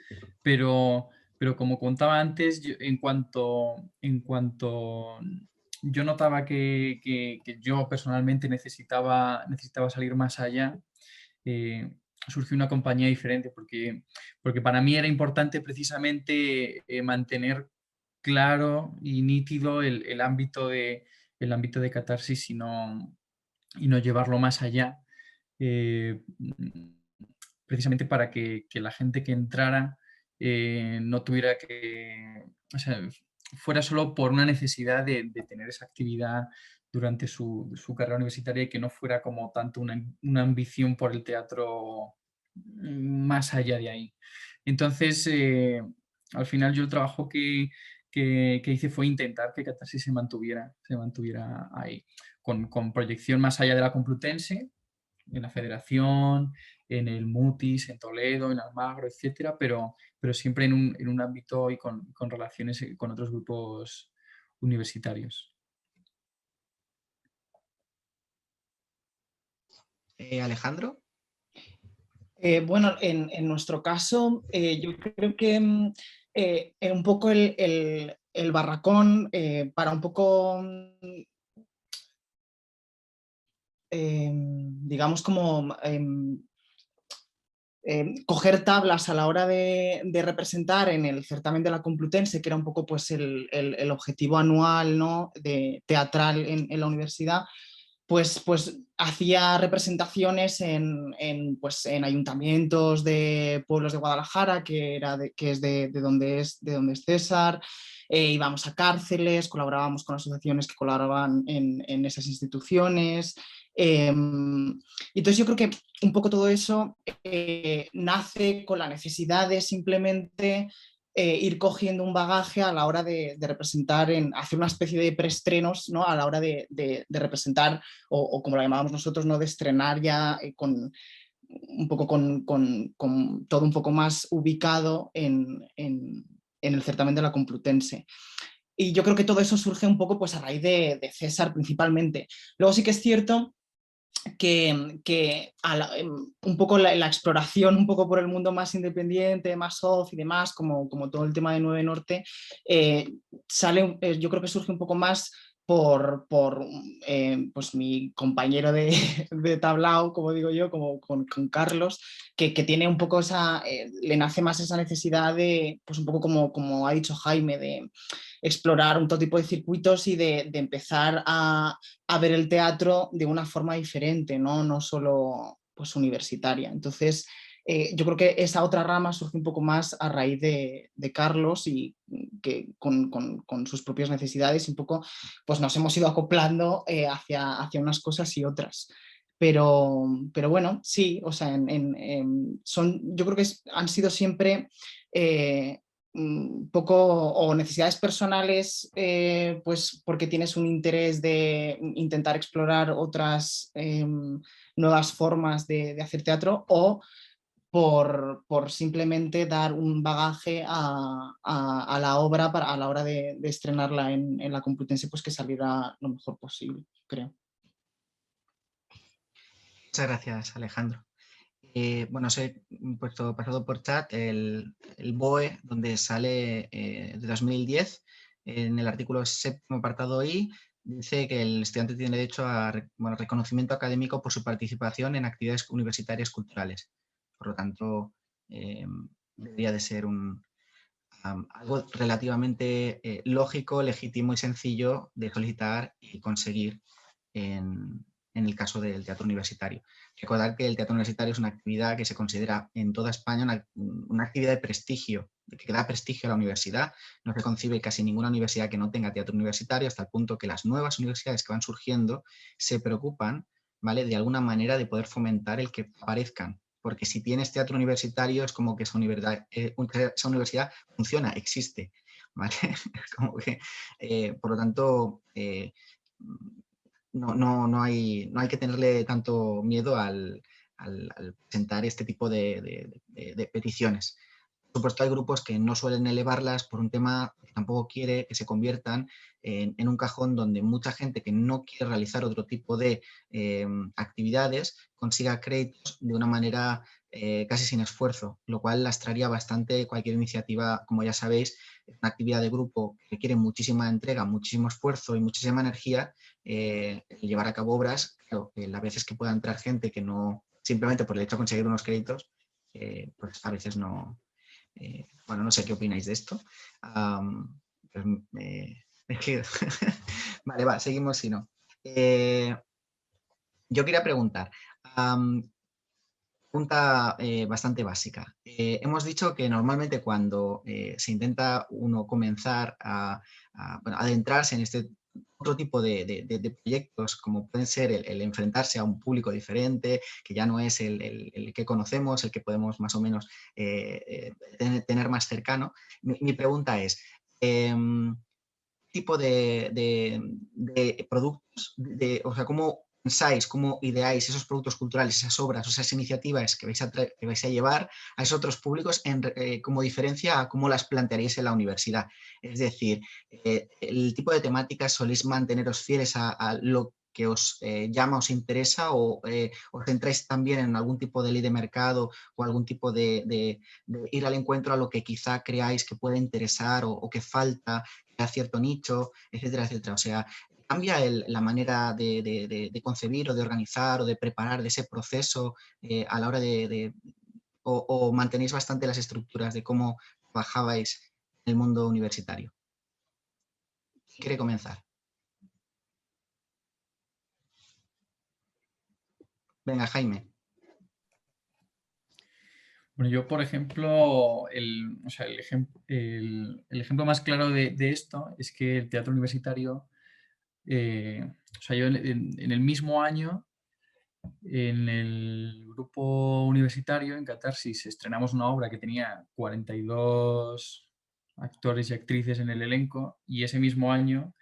C: Pero como contaba antes, en cuanto yo notaba que yo personalmente necesitaba salir más allá, eh, surgió una compañía diferente, porque para mí era importante precisamente mantener claro y nítido el ámbito de Catarsis y no llevarlo más allá, eh, precisamente para que la gente que entrara no tuviera que, o sea, fuera solo por una necesidad de tener esa actividad durante su carrera universitaria y que no fuera como tanto una ambición por el teatro más allá de ahí. Entonces, al final yo el trabajo que hice fue intentar que Catarsis se mantuviera ahí, con proyección más allá de la Complutense, en la Federación, en el Mutis, en Toledo, en Almagro, etcétera, pero siempre en un ámbito y con relaciones con otros grupos universitarios.
A: Alejandro.
B: Bueno, en nuestro caso, yo creo que un poco el barracón para un poco, digamos, como coger tablas a la hora de representar en el certamen de la Complutense, que era un poco pues, el objetivo anual, ¿no?, teatral en la universidad. Pues hacía representaciones pues, en ayuntamientos de pueblos de Guadalajara, que es de donde es César. Íbamos a cárceles, colaborábamos con asociaciones que colaboraban en esas instituciones. Entonces yo creo que un poco todo eso nace con la necesidad de simplemente ir cogiendo un bagaje a la hora de representar, hacer una especie de preestrenos, ¿no?, a la hora de representar, o como lo llamábamos nosotros, ¿no?, de estrenar ya con todo un poco más ubicado en el certamen de la Complutense. Y yo creo que todo eso surge un poco pues, a raíz de César principalmente. Luego sí que es cierto que un poco la exploración un poco por el mundo más independiente, más off y demás, como todo el tema de 9 Norte, sale, yo creo que surge un poco más por pues mi compañero de tablao, como digo yo, como con Carlos, que tiene un poco le nace más esa necesidad de, pues un poco como ha dicho Jaime, de explorar un todo tipo de circuitos y de empezar a ver el teatro de una forma diferente, no solo pues, universitaria. Entonces, yo creo que esa otra rama surge un poco más a raíz de Carlos y que con sus propias necesidades un poco pues nos hemos ido acoplando hacia unas cosas y otras. Pero bueno, sí, o sea, yo creo que han sido siempre un poco o necesidades personales, pues porque tienes un interés de intentar explorar otras nuevas formas de hacer teatro, o por simplemente dar un bagaje a la obra a la hora de estrenarla en la Complutense, pues que saliera lo mejor posible, creo.
A: Muchas gracias, Alejandro. Bueno, os he pasado por chat el BOE, donde sale de 2010, en el artículo 7º apartado I, dice que el estudiante tiene derecho a reconocimiento académico por su participación en actividades universitarias culturales. Por lo tanto, debería de ser algo relativamente lógico, legítimo y sencillo de solicitar y conseguir en el caso del teatro universitario. Recordar que el teatro universitario es una actividad que se considera en toda España una actividad de prestigio, que da prestigio a la universidad. No se concibe casi ninguna universidad que no tenga teatro universitario, hasta el punto que las nuevas universidades que van surgiendo se preocupan, ¿vale?, de alguna manera de poder fomentar el que aparezcan. Porque si tienes teatro universitario es como que esa universidad funciona, existe, ¿vale? Como que, por lo tanto, no hay que tenerle tanto miedo al presentar este tipo de peticiones. Por supuesto, hay grupos que no suelen elevarlas por un tema que tampoco quiere que se conviertan en un cajón donde mucha gente que no quiere realizar otro tipo de actividades consiga créditos de una manera casi sin esfuerzo, lo cual lastraría bastante cualquier iniciativa. Como ya sabéis, una actividad de grupo que requiere muchísima entrega, muchísimo esfuerzo y muchísima energía. Llevar a cabo obras, claro, las veces que pueda entrar gente que no, simplemente por el hecho de conseguir unos créditos, pues a veces no. Bueno, no sé qué opináis de esto. Pues, vale, va, seguimos si no. Yo quería preguntar, pregunta bastante básica. Hemos dicho que normalmente cuando se intenta uno comenzar bueno, adentrarse en este otro tipo de proyectos, como pueden ser el enfrentarse a un público diferente, que ya no es el que conocemos, el que podemos más o menos tener más cercano. Mi pregunta es, ¿qué tipo de productos, o sea, cómo pensáis, cómo ideáis esos productos culturales, esas obras o esas iniciativas que vais a llevar a esos otros públicos como diferencia a cómo las plantearéis en la universidad? Es decir, el tipo de temáticas soléis manteneros fieles a lo que os llama, os interesa, o os centráis también en algún tipo de ley de mercado o algún tipo de ir al encuentro a lo que quizá creáis que puede interesar o que falta a cierto nicho, etcétera, etcétera. O sea, cambia la manera de concebir o de organizar o de preparar de ese proceso a la hora o mantenéis bastante las estructuras de cómo trabajabais en el mundo universitario. ¿Quién quiere comenzar? Venga, Jaime.
C: Bueno, yo, por ejemplo, el ejemplo más claro de esto es que el teatro universitario, o sea, yo en el mismo año, en el grupo universitario, en Catarsis, estrenamos una obra que tenía 42 actores y actrices en el elenco, y ese mismo año,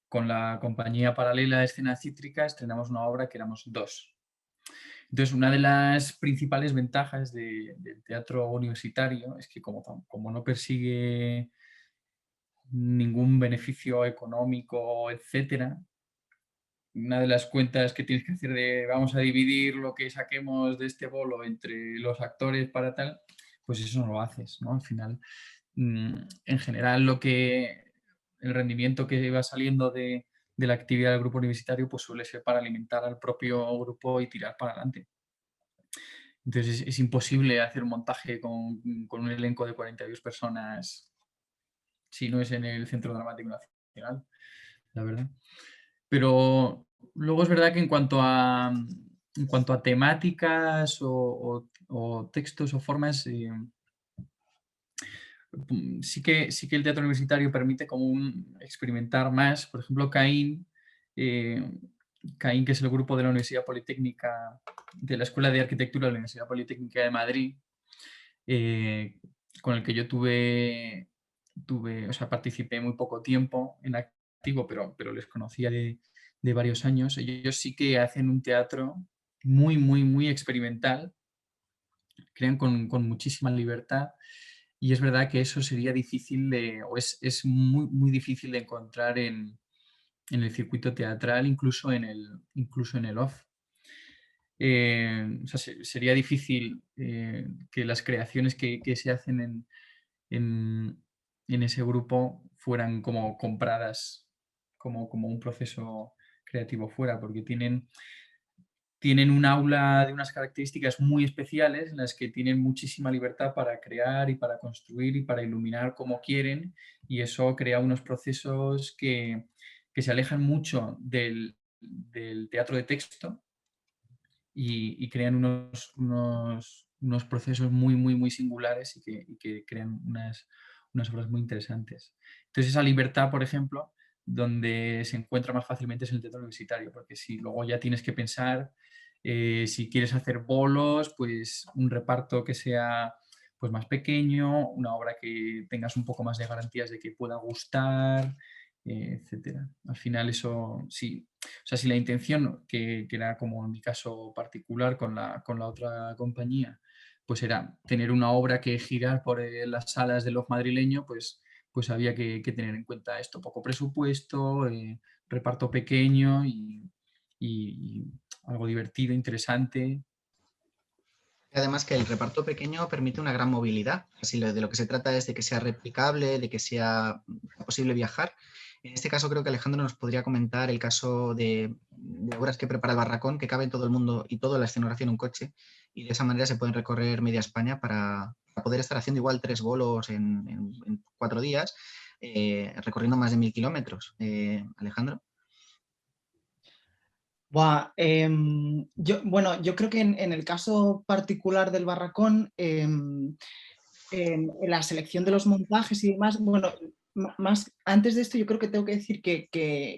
C: con la compañía paralela Escena Cítrica, estrenamos una obra que éramos 2. Entonces, una de las principales ventajas del teatro universitario es que como no persigue ningún beneficio económico, etcétera, una de las cuentas que tienes que hacer de vamos a dividir lo que saquemos de este bolo entre los actores para tal, pues eso no lo haces, ¿no? Al final, en general, el rendimiento que va saliendo de la actividad del grupo universitario pues suele ser para alimentar al propio grupo y tirar para adelante. Entonces es imposible hacer un montaje con un elenco de 42 personas si no es en el Centro Dramático Nacional, la verdad. Pero luego es verdad que en cuanto a temáticas o textos o formas, sí que el teatro universitario permite como experimentar más. Por ejemplo, Caín, que es el grupo de la Universidad Politécnica, de la Escuela de Arquitectura de la Universidad Politécnica de Madrid, con el que yo o sea, participé muy poco tiempo en activo, pero les conocía de varios años. Ellos sí que hacen un teatro muy, muy, muy experimental, crean con muchísima libertad, y es verdad que eso sería difícil es muy, muy difícil de encontrar en el circuito teatral, incluso en el off. O sea, sería difícil que las creaciones que se hacen en ese grupo fueran como compradas como un proceso creativo fuera, porque tienen un aula de unas características muy especiales en las que tienen muchísima libertad para crear y para construir y para iluminar como quieren, y eso crea unos procesos que se alejan mucho del teatro de texto y crean unos procesos muy, muy, muy singulares y que crean unas obras muy interesantes. Entonces esa libertad, por ejemplo, donde se encuentra más fácilmente es en el teatro universitario, porque si luego ya tienes que pensar, si quieres hacer bolos, pues un reparto que sea pues más pequeño, una obra que tengas un poco más de garantías de que pueda gustar, etcétera. Al final eso sí, o sea, si la intención, que era como en mi caso particular con la otra compañía, pues era tener una obra que girar por las salas del off madrileño, pues había que tener en cuenta esto, poco presupuesto, reparto pequeño y algo divertido, interesante.
A: Además que el reparto pequeño permite una gran movilidad. Así de lo que se trata es de que sea replicable, de que sea posible viajar. En este caso creo que Alejandro nos podría comentar el caso de obras que prepara el Barracón, que cabe todo el mundo y toda la escenografía en un coche, y de esa manera se pueden recorrer media España para poder estar haciendo igual 3 bolos en 4 días, recorriendo más de 1000 kilómetros. Alejandro.
B: Buah, yo creo que en el caso particular del Barracón, en la selección de los montajes y demás, bueno, más antes de esto yo creo que tengo que decir que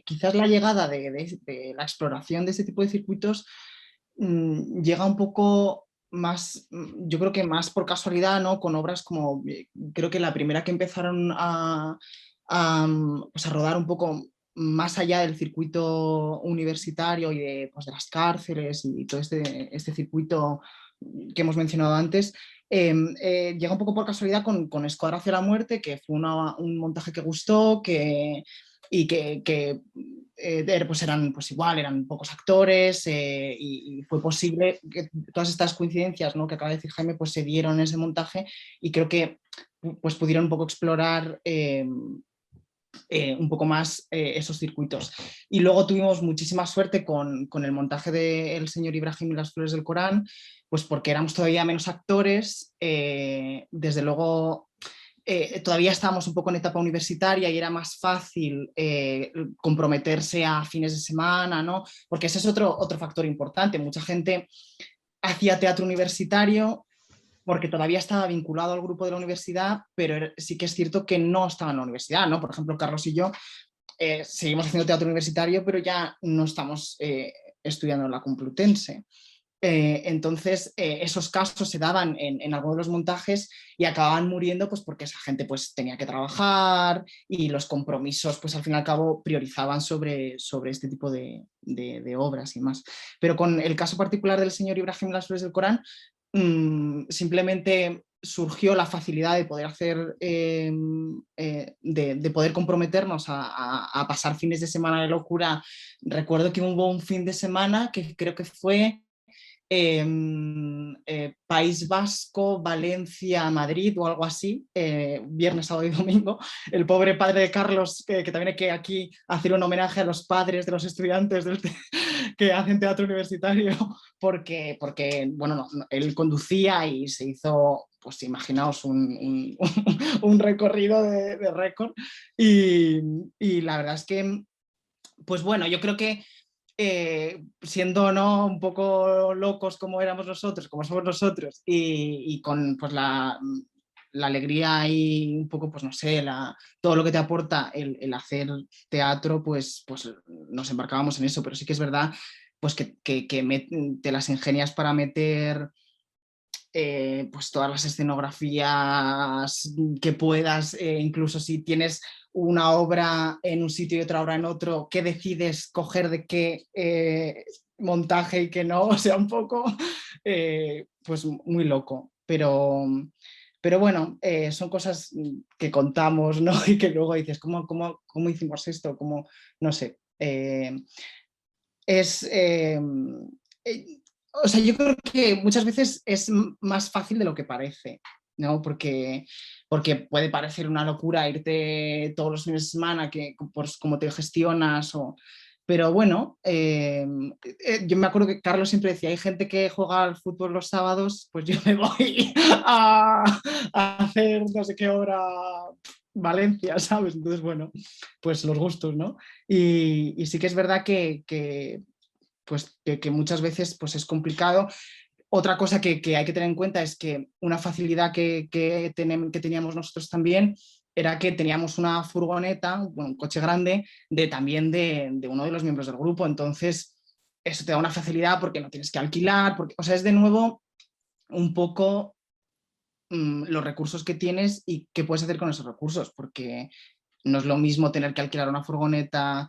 B: quizás la llegada de la exploración de este tipo de circuitos llega un poco más, yo creo que más por casualidad, ¿no? Con obras como, creo que la primera que empezaron pues a rodar un poco más allá del circuito universitario y pues de las cárceles y todo este circuito que hemos mencionado antes, llega un poco por casualidad con Escuadra hacia la muerte, que fue un montaje que gustó, y que pues eran pues igual, eran pocos actores, y fue posible que todas estas coincidencias, ¿no?, que acaba de decir Jaime, pues se dieron en ese montaje, y creo que pues pudieron un poco explorar un poco más esos circuitos. Y luego tuvimos muchísima suerte con el montaje de El señor Ibrahim y las flores del Corán, pues porque éramos todavía menos actores, desde luego todavía estábamos un poco en etapa universitaria y era más fácil comprometerse a fines de semana, ¿no? Porque ese es otro factor importante. Mucha gente hacía teatro universitario porque todavía estaba vinculado al grupo de la universidad, pero sí que es cierto que no estaba en la universidad, ¿no? Por ejemplo, Carlos y yo seguimos haciendo teatro universitario, pero ya no estamos estudiando en la Complutense. Entonces, esos casos se daban en algunos de los montajes y acababan muriendo pues porque esa gente pues tenía que trabajar y los compromisos pues al fin y al cabo priorizaban sobre este tipo de obras y más. Pero con el caso particular del señor Ibrahim y las flores del Corán, simplemente surgió la facilidad de poder hacer, de poder comprometernos a pasar fines de semana de locura. Recuerdo que hubo un fin de semana que creo que fue País Vasco, Valencia, Madrid o algo así, viernes, sábado y domingo. El pobre padre de Carlos, que también hay que aquí hacer un homenaje a los padres de los estudiantes que hacen teatro universitario, porque bueno, él conducía y se hizo, pues imaginaos, un recorrido de récord. Y la verdad es que, pues bueno, yo creo que siendo, ¿no?, un poco locos como éramos nosotros, como somos nosotros, y con pues la alegría y un poco, pues no sé, todo lo que te aporta el hacer teatro, pues nos embarcábamos en eso. Pero sí que es verdad pues que te las ingenias para meter pues todas las escenografías que puedas, incluso si tienes una obra en un sitio y otra obra en otro, ¿qué decides coger de qué montaje y qué no? O sea, un poco pues muy loco, pero bueno, son cosas que contamos, ¿no? Y que luego dices, ¿cómo hicimos esto? ¿Cómo? No sé. Es... o sea, yo creo que muchas veces es más fácil de lo que parece, ¿no? Porque puede parecer una locura irte todos los fines de semana, por cómo te gestionas, pero bueno, yo me acuerdo que Carlos siempre decía, hay gente que juega al fútbol los sábados, pues yo me voy a hacer no sé qué hora Valencia, ¿sabes? Entonces, bueno, pues los gustos, ¿no? Y sí que es verdad que muchas veces pues es complicado. Otra cosa que hay que tener en cuenta es que una facilidad que teníamos nosotros también era que teníamos una furgoneta, un coche grande, también de uno de los miembros del grupo. Entonces, eso te da una facilidad porque no tienes que alquilar, o sea, es de nuevo un poco los recursos que tienes y qué puedes hacer con esos recursos, porque no es lo mismo tener que alquilar una furgoneta,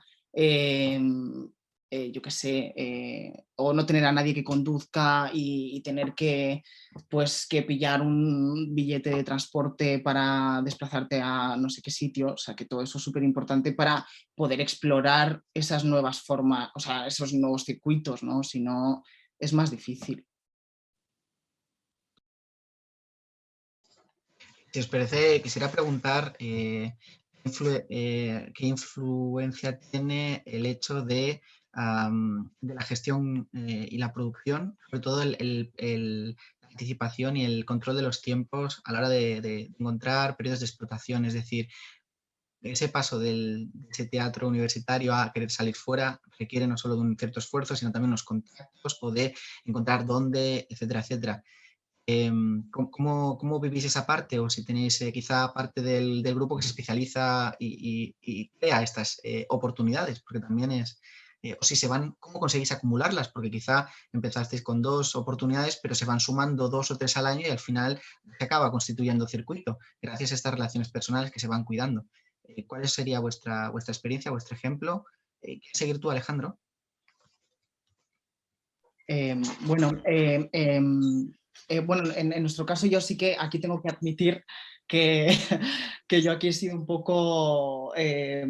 B: yo qué sé, o no tener a nadie que conduzca y tener que, pues, que pillar un billete de transporte para desplazarte a no sé qué sitio. O sea, que todo eso es súper importante para poder explorar esas nuevas formas, o sea, esos nuevos circuitos, ¿no? Si no, es más difícil.
A: Si os parece, quisiera preguntar qué influencia tiene el hecho de la gestión y la producción, sobre todo la anticipación y el control de los tiempos a la hora de encontrar periodos de explotación. Es decir, ese paso de ese teatro universitario a querer salir fuera requiere no solo de un cierto esfuerzo, sino también unos contactos o de encontrar dónde, etcétera, etcétera. ¿Cómo vivís esa parte? O si tenéis quizá parte del grupo que se especializa y crea estas oportunidades, porque también es, o si se van, ¿cómo conseguís acumularlas? Porque quizá empezasteis con 2 oportunidades, pero se van sumando 2 o 3 al año y al final se acaba constituyendo circuito, gracias a estas relaciones personales que se van cuidando. ¿Cuál sería vuestra experiencia, vuestro ejemplo? ¿Quieres seguir tú, Alejandro?
B: Bueno, bueno, en nuestro caso yo sí que aquí tengo que admitir que, que yo aquí he sido un poco, he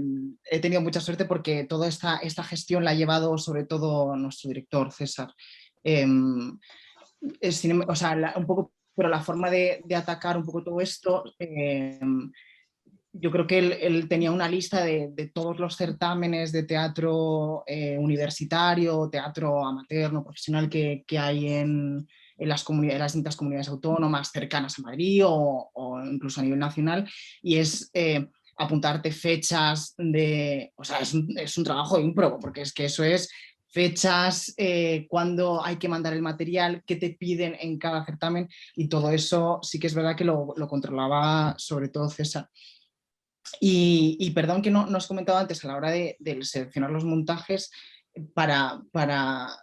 B: tenido mucha suerte porque toda esta gestión la ha llevado sobre todo nuestro director, César. O sea, un poco, pero la forma de atacar un poco todo esto, yo creo que él tenía una lista de todos los certámenes de teatro universitario, teatro amateur, no profesional que hay en las distintas comunidades autónomas cercanas a Madrid o incluso a nivel nacional, y es apuntarte fechas de... O sea, es un trabajo de ímprobo, porque es que eso es fechas, cuándo hay que mandar el material, qué te piden en cada certamen, y todo eso sí que es verdad que lo controlaba sobre todo César. Y perdón que no os comentaba antes, a la hora de seleccionar los montajes para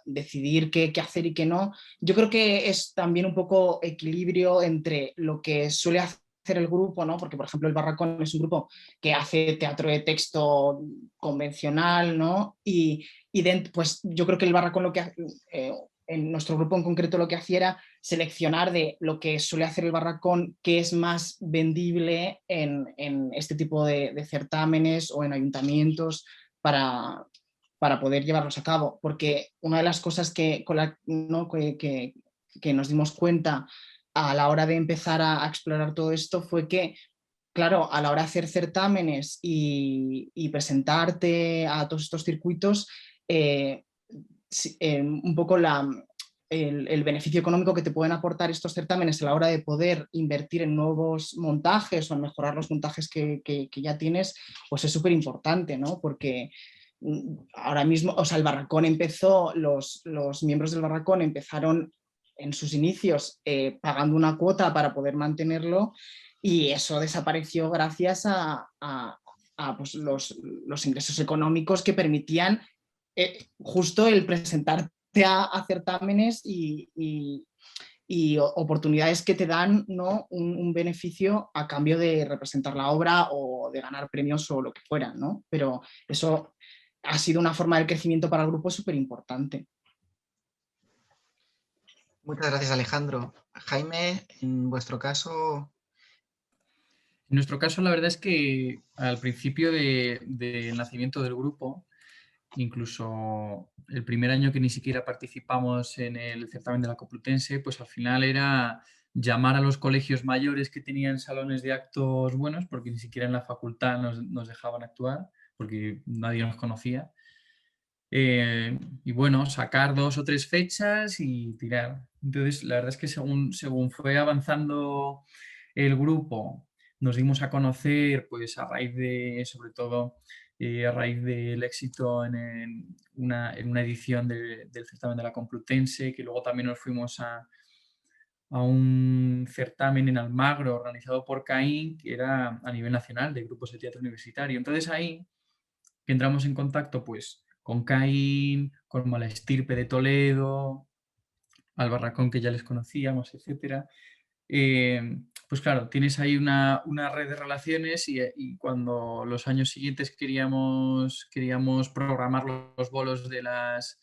B: decidir qué hacer y qué no, yo creo que es también un poco equilibrio entre lo que suele hacer el grupo, ¿no? Porque por ejemplo el Barracón es un grupo que hace teatro de texto convencional, ¿no? Pues yo creo que el Barracón lo que en nuestro grupo en concreto lo que hacía era seleccionar de lo que suele hacer el Barracón, que es más vendible en este tipo de certámenes o en ayuntamientos para poder llevarlos a cabo. Porque una de las cosas ¿no? que nos dimos cuenta a la hora de empezar a explorar todo esto fue que, claro, a la hora de hacer certámenes y presentarte a todos estos circuitos, un poco el beneficio económico que te pueden aportar estos certámenes a la hora de poder invertir en nuevos montajes o en mejorar los montajes que ya tienes, pues es súper importante, ¿no? Porque ahora mismo, o sea, el Barracón empezó, los miembros del Barracón empezaron en sus inicios pagando una cuota para poder mantenerlo, y eso desapareció gracias a pues, los ingresos económicos que permitían justo el presentarte a certámenes y oportunidades que te dan, ¿no? un beneficio a cambio de representar la obra o de ganar premios o lo que fuera, ¿no? Pero eso ha sido una forma de crecimiento para el grupo súper importante.
A: Muchas gracias, Alejandro. Jaime, en vuestro caso...
C: En nuestro caso, la verdad es que al principio del nacimiento del grupo, incluso el primer año que ni siquiera participamos en el certamen de la Complutense, pues al final era llamar a los colegios mayores que tenían salones de actos buenos, porque ni siquiera en la facultad nos dejaban actuar, porque nadie nos conocía. Y bueno, sacar 2 o 3 fechas y tirar. Entonces, la verdad es que según fue avanzando el grupo, nos dimos a conocer, pues a raíz de, sobre todo, a raíz del éxito en una edición del certamen de la Complutense, que luego también nos fuimos a un certamen en Almagro organizado por CAIN, que era a nivel nacional de grupos de teatro universitario. Entonces ahí que entramos en contacto pues con CAIN, con Mala Estirpe de Toledo, al Barracón que ya les conocíamos, etc. pues claro, tienes ahí una red de relaciones y cuando los años siguientes queríamos programar los bolos de las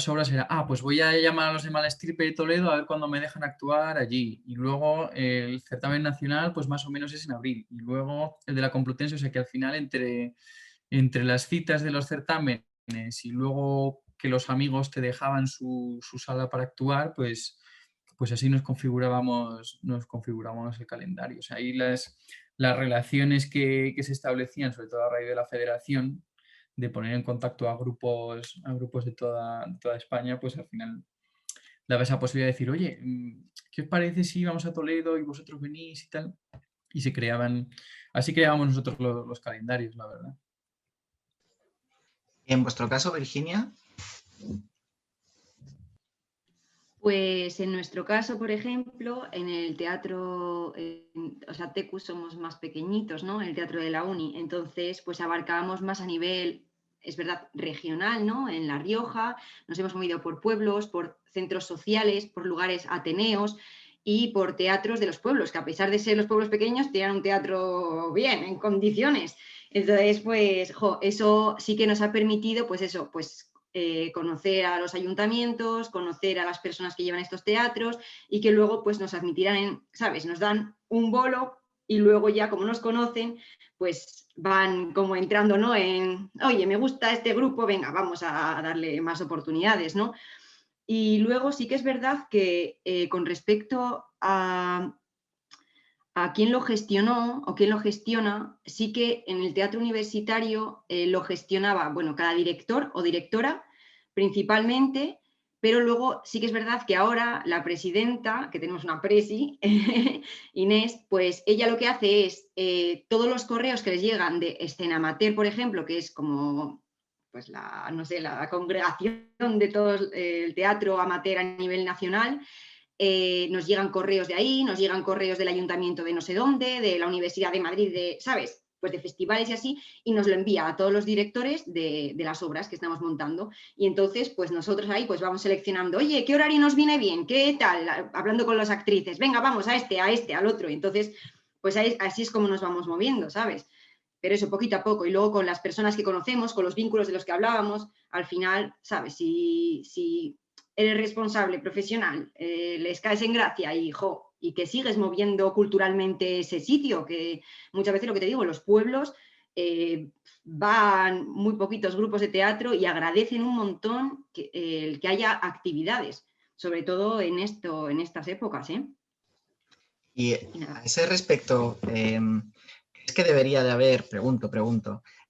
C: obras era, pues voy a llamar a los de Malestirpe de Toledo a ver cuándo me dejan actuar allí. Y luego el certamen nacional, pues más o menos es en abril. Y luego el de la Complutense, o sea que al final entre las citas de los certámenes y luego que los amigos te dejaban su sala para actuar, pues así nos configurábamos el calendario. O sea, ahí las relaciones que se establecían, sobre todo a raíz de la federación, de poner en contacto a grupos de toda España, pues al final daba esa posibilidad de decir, oye, ¿qué os parece si vamos a Toledo y vosotros venís y tal? Y así creábamos nosotros los calendarios, la verdad.
A: En vuestro caso, Virginia.
D: Pues en nuestro caso, por ejemplo, en el teatro, o sea, TECU somos más pequeñitos, ¿no? En el teatro de la Uni, entonces pues abarcábamos más a nivel, es verdad, regional, ¿no? En La Rioja, nos hemos movido por pueblos, por centros sociales, por lugares ateneos y por teatros de los pueblos, que a pesar de ser los pueblos pequeños, tenían un teatro bien, en condiciones. Entonces, pues, eso sí que nos ha permitido, pues eso, pues conocer a los ayuntamientos, conocer a las personas que llevan estos teatros y que luego pues nos admitirán, ¿sabes? Nos dan un bolo y luego ya como nos conocen, pues van como entrando, ¿no? Oye, me gusta este grupo, venga, vamos a darle más oportunidades, ¿no? Y luego sí que es verdad que con respecto a quién lo gestionó o quién lo gestiona, sí que en el teatro universitario lo gestionaba, bueno, cada director o directora principalmente, pero luego sí que es verdad que ahora la presidenta, que tenemos una presi, Inés, pues ella lo que hace es todos los correos que les llegan de Escena Amateur, por ejemplo, que es como pues no sé, la congregación de todo el teatro amateur a nivel nacional, nos llegan correos de ahí, nos llegan correos del ayuntamiento de no sé dónde, de la Universidad de Madrid, ¿sabes? Pues de festivales y así, y nos lo envía a todos los directores de las obras que estamos montando. Y entonces, pues nosotros ahí pues vamos seleccionando, oye, ¿qué horario nos viene bien? ¿Qué tal? Hablando con las actrices, venga, vamos a este, al otro. Y entonces, pues así es como nos vamos moviendo, ¿sabes? Pero eso, poquito a poco. Y luego con las personas que conocemos, con los vínculos de los que hablábamos, al final, ¿sabes? Si eres responsable, profesional, les caes en gracia y que sigues moviendo culturalmente ese sitio, que muchas veces lo que te digo, los pueblos van muy poquitos grupos de teatro y agradecen un montón que haya actividades, sobre todo en estas épocas, ¿eh?
A: Y a ese respecto, ¿crees que debería de haber, pregunto,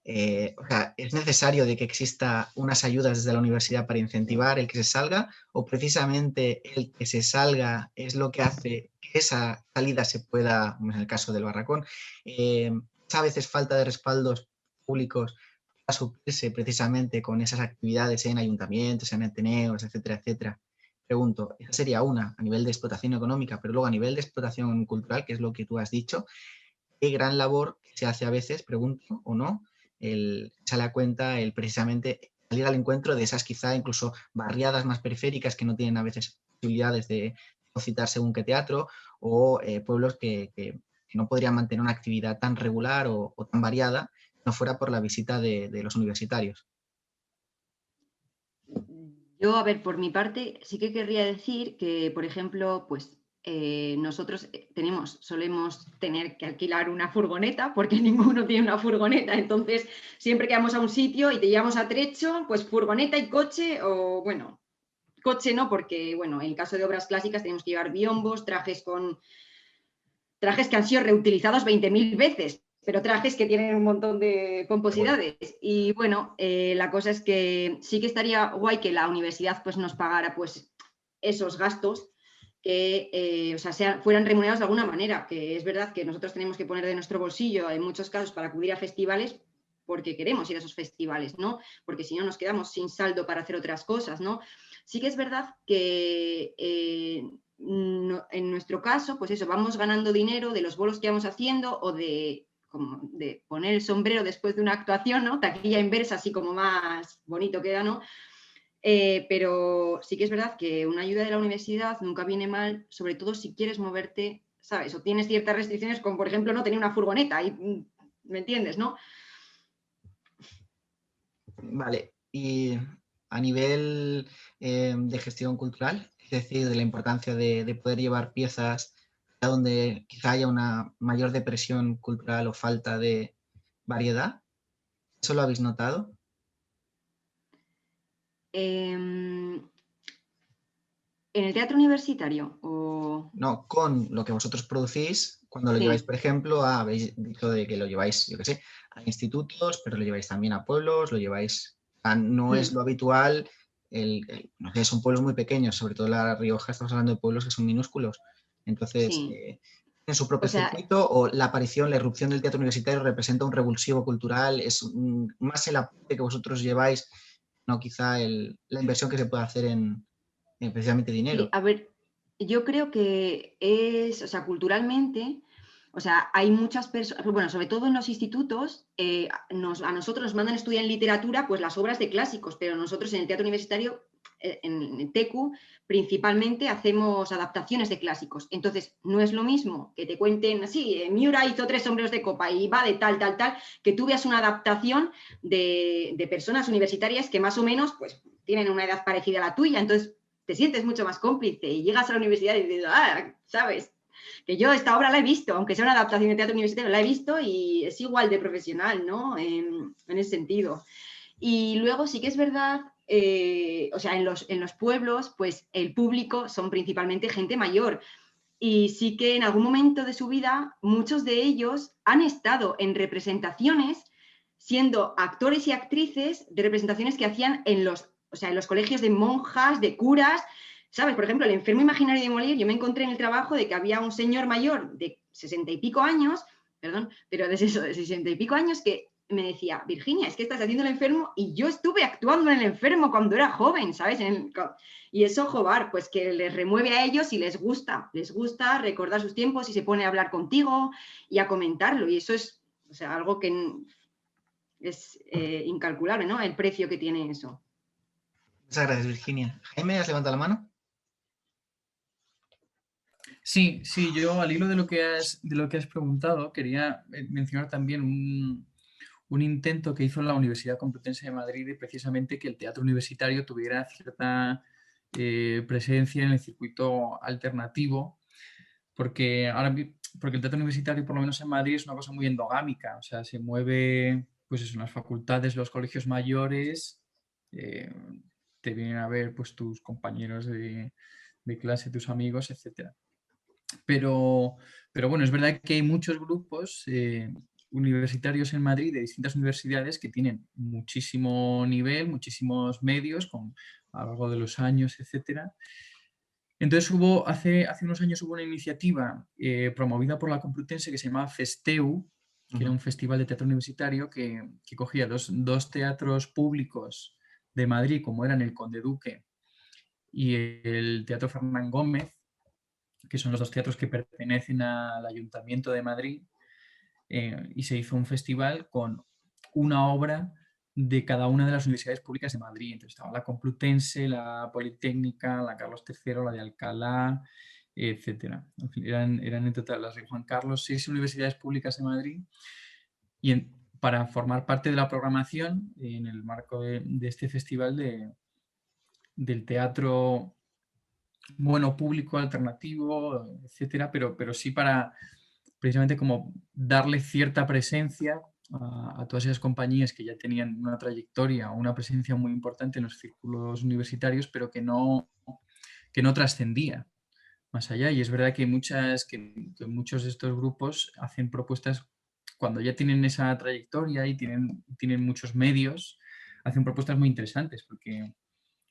A: o sea, ¿es necesario de que exista unas ayudas desde la universidad para incentivar el que se salga o precisamente el que se salga es lo que hace que esa salida se pueda, como en el caso del Barracón, a veces falta de respaldos públicos para suplirse precisamente con esas actividades en ayuntamientos, en ateneos, etcétera, etcétera? Pregunto, esa sería una a nivel de explotación económica, pero luego a nivel de explotación cultural, que es lo que tú has dicho, qué gran labor se hace a veces, pregunto, o no, sale a cuenta el precisamente salir al encuentro de esas quizá incluso barriadas más periféricas que no tienen a veces posibilidades de citar según qué teatro, o pueblos que no podrían mantener una actividad tan regular o tan variada no fuera por la visita de los universitarios.
D: Yo, a ver, por mi parte, sí que querría decir que, por ejemplo, pues nosotros solemos tener que alquilar una furgoneta porque ninguno tiene una furgoneta, entonces siempre que vamos a un sitio y te llevamos a trecho, pues furgoneta y coche, o bueno, coche no, porque bueno, en el caso de obras clásicas tenemos que llevar biombos, trajes que han sido reutilizados 20.000 veces, pero trajes que tienen un montón de pomposidades. Y bueno, la cosa es que sí que estaría guay que la universidad pues, nos pagara pues, esos gastos que fueran remunerados de alguna manera, que es verdad que nosotros tenemos que poner de nuestro bolsillo en muchos casos para acudir a festivales porque queremos ir a esos festivales, ¿no? Porque si no nos quedamos sin saldo para hacer otras cosas, ¿no? Sí que es verdad que en nuestro caso, pues eso, vamos ganando dinero de los bolos que vamos haciendo o de poner el sombrero después de una actuación, ¿no? Taquilla inversa, así como más bonito queda, ¿no? Pero sí que es verdad que una ayuda de la universidad nunca viene mal, sobre todo si quieres moverte ¿sabes? O tienes ciertas restricciones, como por ejemplo no tener una furgoneta, y, ¿me entiendes, no?
A: Vale, y a nivel de gestión cultural, es decir, de la importancia de poder llevar piezas a donde quizá haya una mayor depresión cultural o falta de variedad, ¿eso lo habéis notado?
D: En el teatro universitario, o...
A: No, con lo que vosotros producís, cuando lo lleváis,
D: Sí.
A: por ejemplo, habéis dicho de que lo lleváis, yo qué sé, a institutos, pero lo lleváis también a pueblos, lo lleváis, no es lo habitual, no sé, son pueblos muy pequeños, sobre todo La Rioja, estamos hablando de pueblos que son minúsculos, entonces,
D: Sí.
A: ¿en su
D: O
A: propio
D: sea,
A: circuito o la aparición, la irrupción del teatro universitario representa un revulsivo cultural? ¿Es más el aporte que vosotros lleváis, no quizá la inversión que se puede hacer en precisamente
D: sí,
A: dinero?
D: a ver, yo creo que es, o sea, culturalmente, o sea, hay muchas personas, bueno, sobre todo en los institutos, a nosotros nos mandan a estudiar en literatura, pues las obras de clásicos, pero nosotros en el teatro universitario, en el TECU, principalmente hacemos adaptaciones de clásicos. Entonces, no es lo mismo que te cuenten así, Miura hizo 3 sombreros de copa y va de tal, tal, tal, que tú veas una adaptación de personas universitarias que más o menos, pues, tienen una edad parecida a la tuya. Entonces, te sientes mucho más cómplice y llegas a la universidad y dices, ¿sabes? Que yo esta obra la he visto, aunque sea una adaptación de teatro universitario, la he visto y es igual de profesional, ¿no? En ese sentido. Y luego sí que es verdad, o sea, en los pueblos, pues el público son principalmente gente mayor. Y sí que en algún momento de su vida, muchos de ellos han estado en representaciones siendo actores y actrices de representaciones que hacían o sea, en los colegios de monjas, de curas, ¿sabes? Por ejemplo, el enfermo imaginario de Molière, yo me encontré en el trabajo de que había un señor mayor de 60 y pico años, perdón, pero de 60 y pico años que me decía, Virginia, es que estás haciendo el enfermo y yo estuve actuando en el enfermo cuando era joven, ¿sabes? Y eso, joder, pues que les remueve a ellos y les gusta recordar sus tiempos y se pone a hablar contigo y a comentarlo. Y eso es, o sea, algo que es incalculable, ¿no? El precio que tiene eso.
A: Muchas gracias, Virginia. Jaime, ¿has levantado la mano?
C: Sí, sí, yo al hilo de lo que has preguntado, quería mencionar también un intento que hizo la Universidad Complutense de Madrid de precisamente que el teatro universitario tuviera cierta presencia en el circuito alternativo, porque porque el teatro universitario, por lo menos en Madrid, es una cosa muy endogámica, o sea, se mueve pues eso, en las facultades, los colegios mayores, eh, te vienen a ver pues tus compañeros de clase, tus amigos, etcétera. Pero bueno, es verdad que hay muchos grupos universitarios en Madrid de distintas universidades que tienen muchísimo nivel, muchísimos medios a lo largo de los años, etcétera. Entonces hace unos años hubo una iniciativa promovida por la Complutense que se llamaba Festeu, que era un festival de teatro universitario que cogía dos teatros públicos de Madrid, como eran el Conde Duque y el Teatro Fernán Gómez, que son los dos teatros que pertenecen al Ayuntamiento de Madrid, y se hizo un festival con una obra de cada una de las universidades públicas de Madrid. Entonces estaba la Complutense, la Politécnica, la Carlos III, la de Alcalá, etcétera. En fin, eran en total las de Juan Carlos, 6 universidades públicas de Madrid. Y para formar parte de la programación, en el marco de este festival del teatro bueno, público, alternativo, etcétera, pero sí para precisamente como darle cierta presencia a todas esas compañías que ya tenían una trayectoria o una presencia muy importante en los círculos universitarios, pero que no trascendía más allá. Y es verdad que que muchos de estos grupos hacen propuestas cuando ya tienen esa trayectoria y tienen muchos medios, hacen propuestas muy interesantes, porque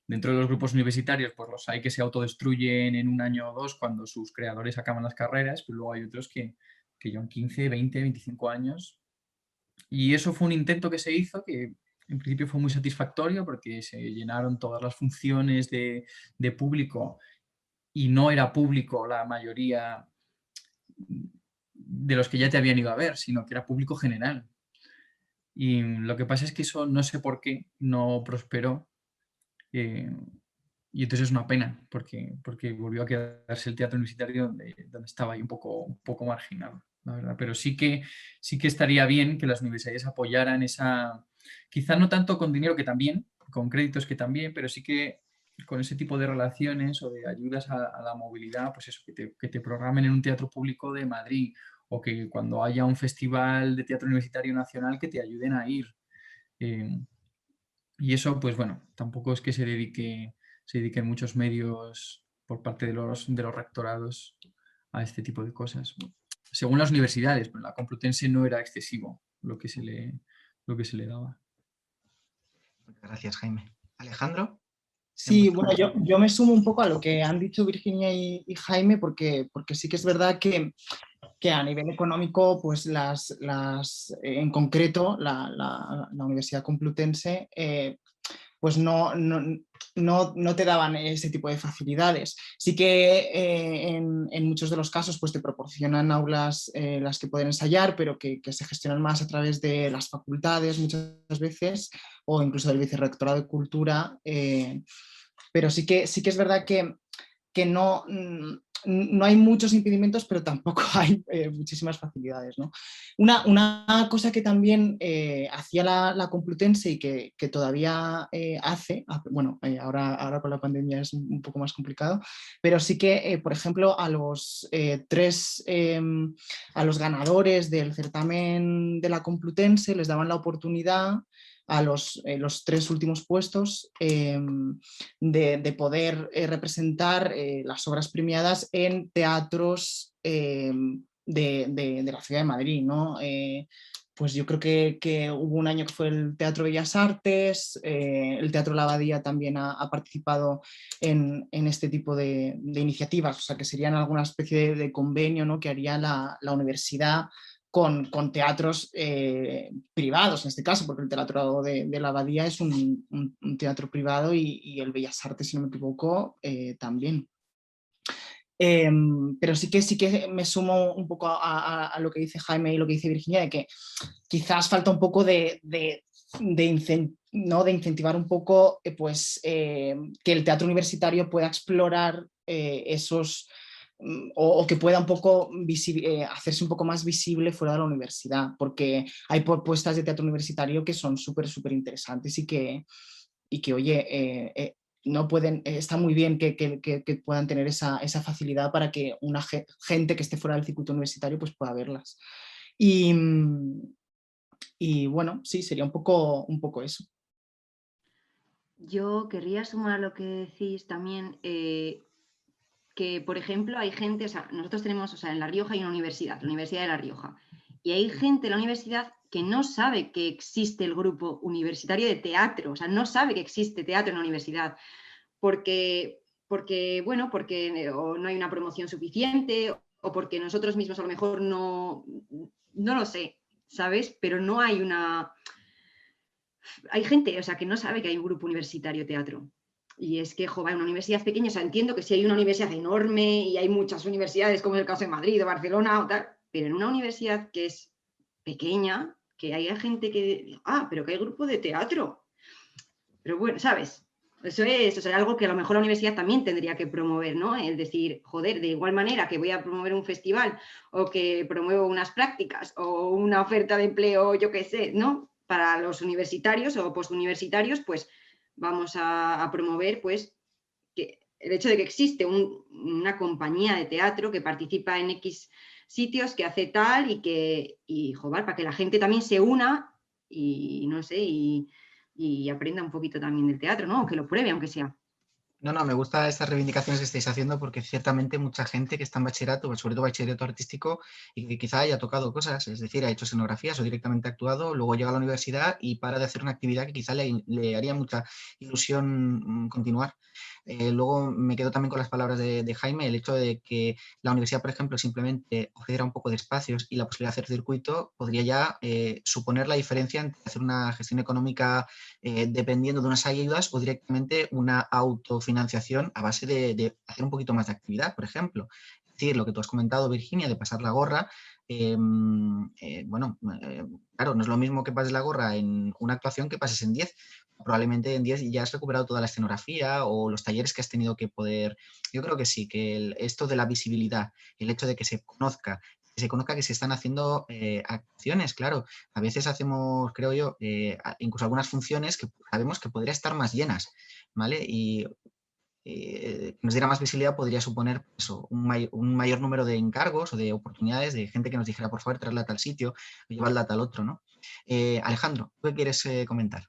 C: dentro de los grupos universitarios, pues los hay que se autodestruyen en un año o dos cuando sus creadores acaban las carreras, pero luego hay otros que llevan 15, 20, 25 años. Y eso fue un intento que se hizo que en principio fue muy satisfactorio porque se llenaron todas las funciones de público y no era público la mayoría de los que ya te habían ido a ver, sino que era público general. Y lo que pasa es que eso no sé por qué no prosperó. y entonces es una pena, porque volvió a quedarse el teatro universitario donde estaba ahí un poco marginado, la verdad. Pero sí que estaría bien que las universidades apoyaran esa, quizá no tanto con dinero, que también, con créditos que también, pero sí que con ese tipo de relaciones o de ayudas a la movilidad, pues eso, que te programen en un teatro público de Madrid, o que cuando haya un festival de teatro universitario nacional que te ayuden a ir. Y eso, pues bueno, tampoco es que se dediquen muchos medios por parte de los rectorados a este tipo de cosas. Según las universidades, pero en la Complutense no era excesivo lo que se le daba.
A: Muchas gracias, Jaime. Alejandro.
B: Sí, bueno, yo me sumo un poco a lo que han dicho Virginia y Jaime, porque sí que es verdad que a nivel económico, pues en concreto, la Universidad Complutense, pues no te daban ese tipo de facilidades. Sí que en muchos de los casos pues te proporcionan aulas las que pueden ensayar, pero que se gestionan más a través de las facultades muchas veces, o incluso del Vicerrectorado de Cultura. Pero sí que es verdad que no hay muchos impedimentos, pero tampoco hay muchísimas facilidades, ¿no? Una cosa que también hacía la Complutense y que todavía hace, bueno, ahora con la pandemia es un poco más complicado, pero sí que, por ejemplo, a los ganadores del certamen de la Complutense les daban la oportunidad a los 3 últimos puestos de poder representar las obras premiadas en teatros de la ciudad de Madrid, ¿no? Pues yo creo que hubo un año que fue el Teatro Bellas Artes, el Teatro La Abadía también ha participado en este tipo de iniciativas, o sea que serían alguna especie de convenio, ¿no?, que haría la universidad con teatros privados, en este caso, porque el Teatro de la Abadía es un teatro privado y el Bellas Artes, si no me equivoco, también. Pero sí que me sumo un poco a lo que dice Jaime y lo que dice Virginia, de que quizás falta un poco de incentivar un poco pues, que el teatro universitario pueda explorar esos o que pueda un poco hacerse un poco más visible fuera de la universidad, porque hay propuestas de teatro universitario que son súper interesantes y que oye, no pueden, está muy bien que puedan tener esa facilidad para que una gente que esté fuera del circuito universitario pues pueda verlas. Y bueno, sí, sería un poco eso.
D: Yo querría sumar lo que decís también, que, por ejemplo, hay gente, o sea, nosotros tenemos, o sea, en La Rioja hay una universidad, la Universidad de La Rioja, y hay gente en la universidad que no sabe que existe el grupo universitario de teatro, o sea, no sabe que existe teatro en la universidad, porque bueno, porque o no hay una promoción suficiente, o porque nosotros mismos a lo mejor no lo sé, ¿sabes? Pero no hay hay gente, o sea, que no sabe que hay un grupo universitario teatro. Y es que, joder, una universidad pequeña, o sea, entiendo que si hay una universidad enorme y hay muchas universidades, como es el caso de Madrid o Barcelona o tal, pero en una universidad que es pequeña, que haya gente que, pero que hay grupo de teatro. Pero bueno, ¿sabes? Eso es, o sea, algo que a lo mejor la universidad también tendría que promover, ¿no? Es decir, joder, de igual manera que voy a promover un festival o que promuevo unas prácticas o una oferta de empleo, yo qué sé, ¿no? Para los universitarios o postuniversitarios, pues vamos a promover, pues, que el hecho de que existe una compañía de teatro que participa en X sitios, que hace tal y joder, para que la gente también se una y, no sé, y aprenda un poquito también del teatro, ¿no? O que lo pruebe, aunque sea.
A: No, me gustan estas reivindicaciones que estáis haciendo porque ciertamente mucha gente que está en bachillerato, sobre todo bachillerato artístico, y que quizá haya tocado cosas, es decir, ha hecho escenografías o directamente actuado, luego llega a la universidad y para de hacer una actividad que quizá le haría mucha ilusión continuar. Luego me quedo también con las palabras de Jaime, el hecho de que la universidad, por ejemplo, simplemente ofreciera un poco de espacios y la posibilidad de hacer circuito, podría ya suponer la diferencia entre hacer una gestión económica dependiendo de unas ayudas o directamente una autofinanciación a base de hacer un poquito más de actividad, por ejemplo. Es decir, lo que tú has comentado, Virginia, de pasar la gorra, bueno, claro, no es lo mismo que pases la gorra en una actuación que pases en 10. probablemente en 10 ya has recuperado toda la escenografía o los talleres que has tenido que poder. Yo creo que sí, que esto de la visibilidad, el hecho de que se conozca que se están haciendo acciones, claro. A veces hacemos, creo yo, incluso algunas funciones que sabemos que podrían estar más llenas, ¿vale? Y nos diera más visibilidad podría suponer eso, un mayor número de encargos o de oportunidades de gente que nos dijera, por favor, traerla a tal sitio o llevarla a tal otro, ¿no? Alejandro, ¿tú qué quieres comentar?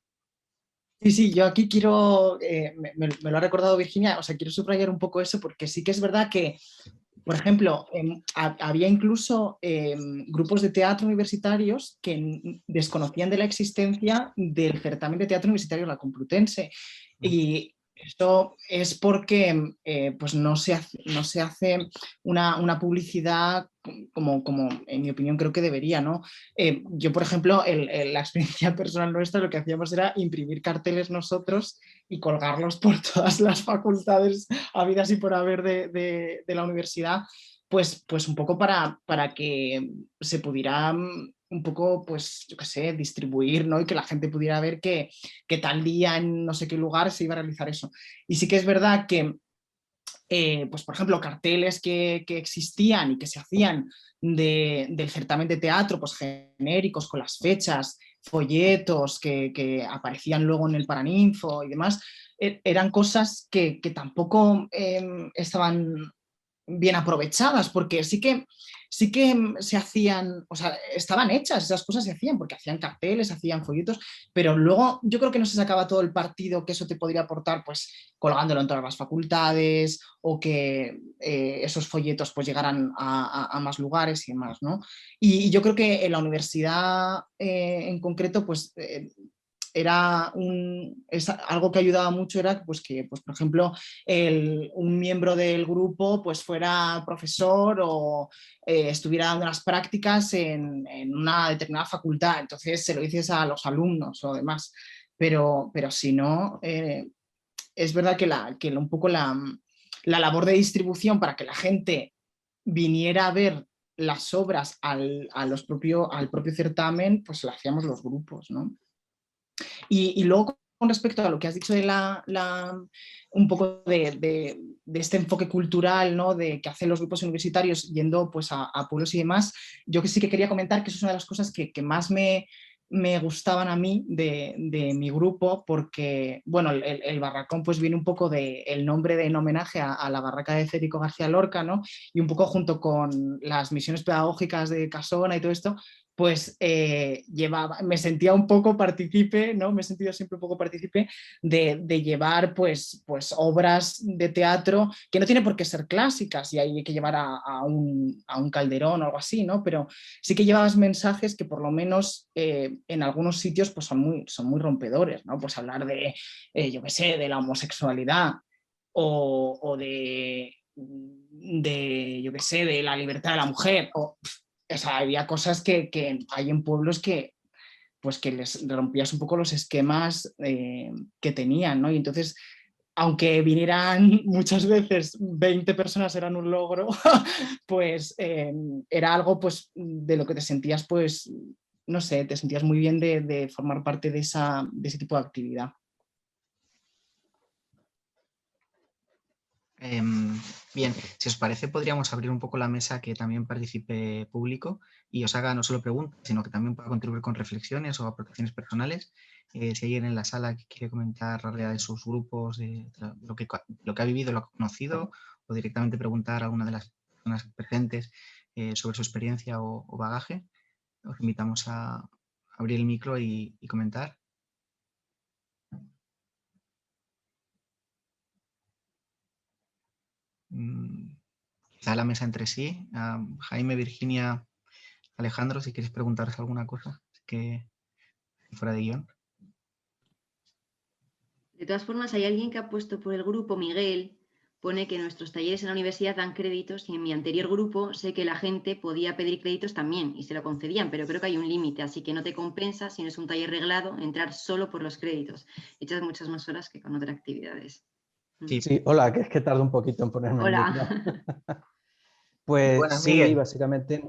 B: Sí, sí, yo aquí quiero, me lo ha recordado Virginia, o sea, quiero subrayar un poco eso porque sí que es verdad que, por ejemplo, había incluso grupos de teatro universitarios que desconocían de la existencia del certamen de teatro universitario de la Complutense. Y esto es porque pues no se hace una publicidad como, en mi opinión, creo que debería, ¿no? Yo, por ejemplo, la experiencia personal nuestra, lo que hacíamos era imprimir carteles nosotros y colgarlos por todas las facultades habidas y por haber de la universidad, pues un poco para que se pudiera un poco, pues yo qué sé, distribuir, ¿no? Y que la gente pudiera ver que tal día en no sé qué lugar se iba a realizar eso. Y sí que es verdad que pues por ejemplo, carteles que existían y que se hacían del certamen de teatro, pues genéricos con las fechas, folletos que aparecían luego en el Paraninfo y demás, eran cosas que tampoco estaban bien aprovechadas, porque sí que se hacían, o sea, estaban hechas, esas cosas se hacían, porque hacían carteles, hacían folletos, pero luego yo creo que no se sacaba todo el partido que eso te podría aportar, pues colgándolo en todas las facultades o que esos folletos pues llegaran a más lugares y demás, ¿no? Y yo creo que en la universidad en concreto, pues es algo que ayudaba mucho era pues que, pues, por ejemplo, un miembro del grupo pues fuera profesor o estuviera dando las prácticas en una determinada facultad, entonces se lo dices a los alumnos o demás, pero si no, es verdad que un poco la labor de distribución para que la gente viniera a ver las obras al propio certamen, pues lo hacíamos los grupos, ¿no? Y luego, con respecto a lo que has dicho de un poco de este enfoque cultural, ¿no? De que hacen los grupos universitarios yendo pues, a pueblos y demás, yo que sí que quería comentar que eso es una de las cosas que más me gustaban a mí de mi grupo, porque bueno, el barracón pues viene un poco del nombre en homenaje a la barraca de Federico García Lorca, ¿no? Y un poco junto con las misiones pedagógicas de Casona y todo esto, pues me sentía un poco partícipe, ¿no? Me he sentido siempre un poco partícipe de llevar pues obras de teatro que no tiene por qué ser clásicas y hay que llevar a un Calderón o algo así, ¿no? Pero sí que llevabas mensajes que por lo menos en algunos sitios pues son muy rompedores, ¿no? Pues hablar de, yo qué sé, de la homosexualidad o yo qué sé, de la libertad de la mujer o sea, había cosas que hay en pueblos que pues que les rompías un poco los esquemas que tenían, ¿no? Y entonces, aunque vinieran muchas veces 20 personas eran un logro, pues era algo pues de lo que te sentías pues, no sé, te sentías muy bien de formar parte de ese tipo de actividad.
A: Bien, si os parece podríamos abrir un poco la mesa que también participe público y os haga no solo preguntas, sino que también pueda contribuir con reflexiones o aportaciones personales. Si hay alguien en la sala que quiere comentar la realidad de sus grupos, de lo que ha vivido, lo que ha conocido, o directamente preguntar a alguna de las personas presentes sobre su experiencia o bagaje, os invitamos a abrir el micro y comentar. Quizá la mesa entre sí. Jaime, Virginia, Alejandro, si quieres preguntaros alguna cosa, que fuera de guión.
D: De todas formas, hay alguien que ha puesto por el grupo, Miguel, pone que nuestros talleres en la universidad dan créditos y en mi anterior grupo sé que la gente podía pedir créditos también y se lo concedían, pero creo que hay un límite, así que no te compensa, si no es un taller reglado, entrar solo por los créditos. Echas muchas más horas que con otras actividades.
E: Sí, hola, que es que tardo un poquito en ponerme el micro.
D: Hola.
E: Pues
A: Buenas,
E: sí,
A: Miguel.
E: básicamente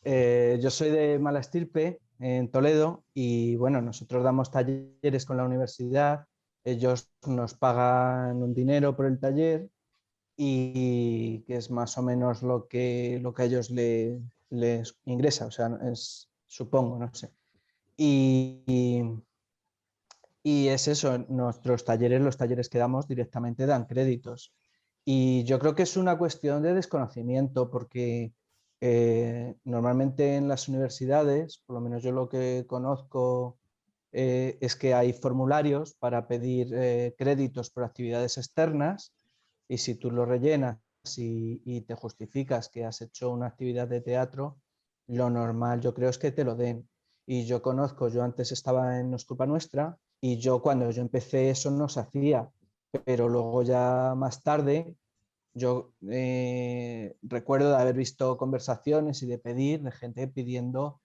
E: yo soy de mala estirpe en Toledo, y bueno, nosotros damos talleres con la universidad, ellos nos pagan un dinero por el taller y que es más o menos lo que a ellos les ingresa, o sea, supongo, no sé. Y es eso, nuestros talleres, los talleres que damos directamente dan créditos. Y yo creo que es una cuestión de desconocimiento porque normalmente en las universidades, por lo menos yo lo que conozco, es que hay formularios para pedir créditos por actividades externas y si tú lo rellenas y te justificas que has hecho una actividad de teatro, lo normal yo creo es que te lo den. Y yo conozco, yo antes estaba en No es culpa nuestra y yo cuando yo empecé eso no se hacía, pero luego ya más tarde yo recuerdo de haber visto conversaciones y de pedir, de gente pidiendo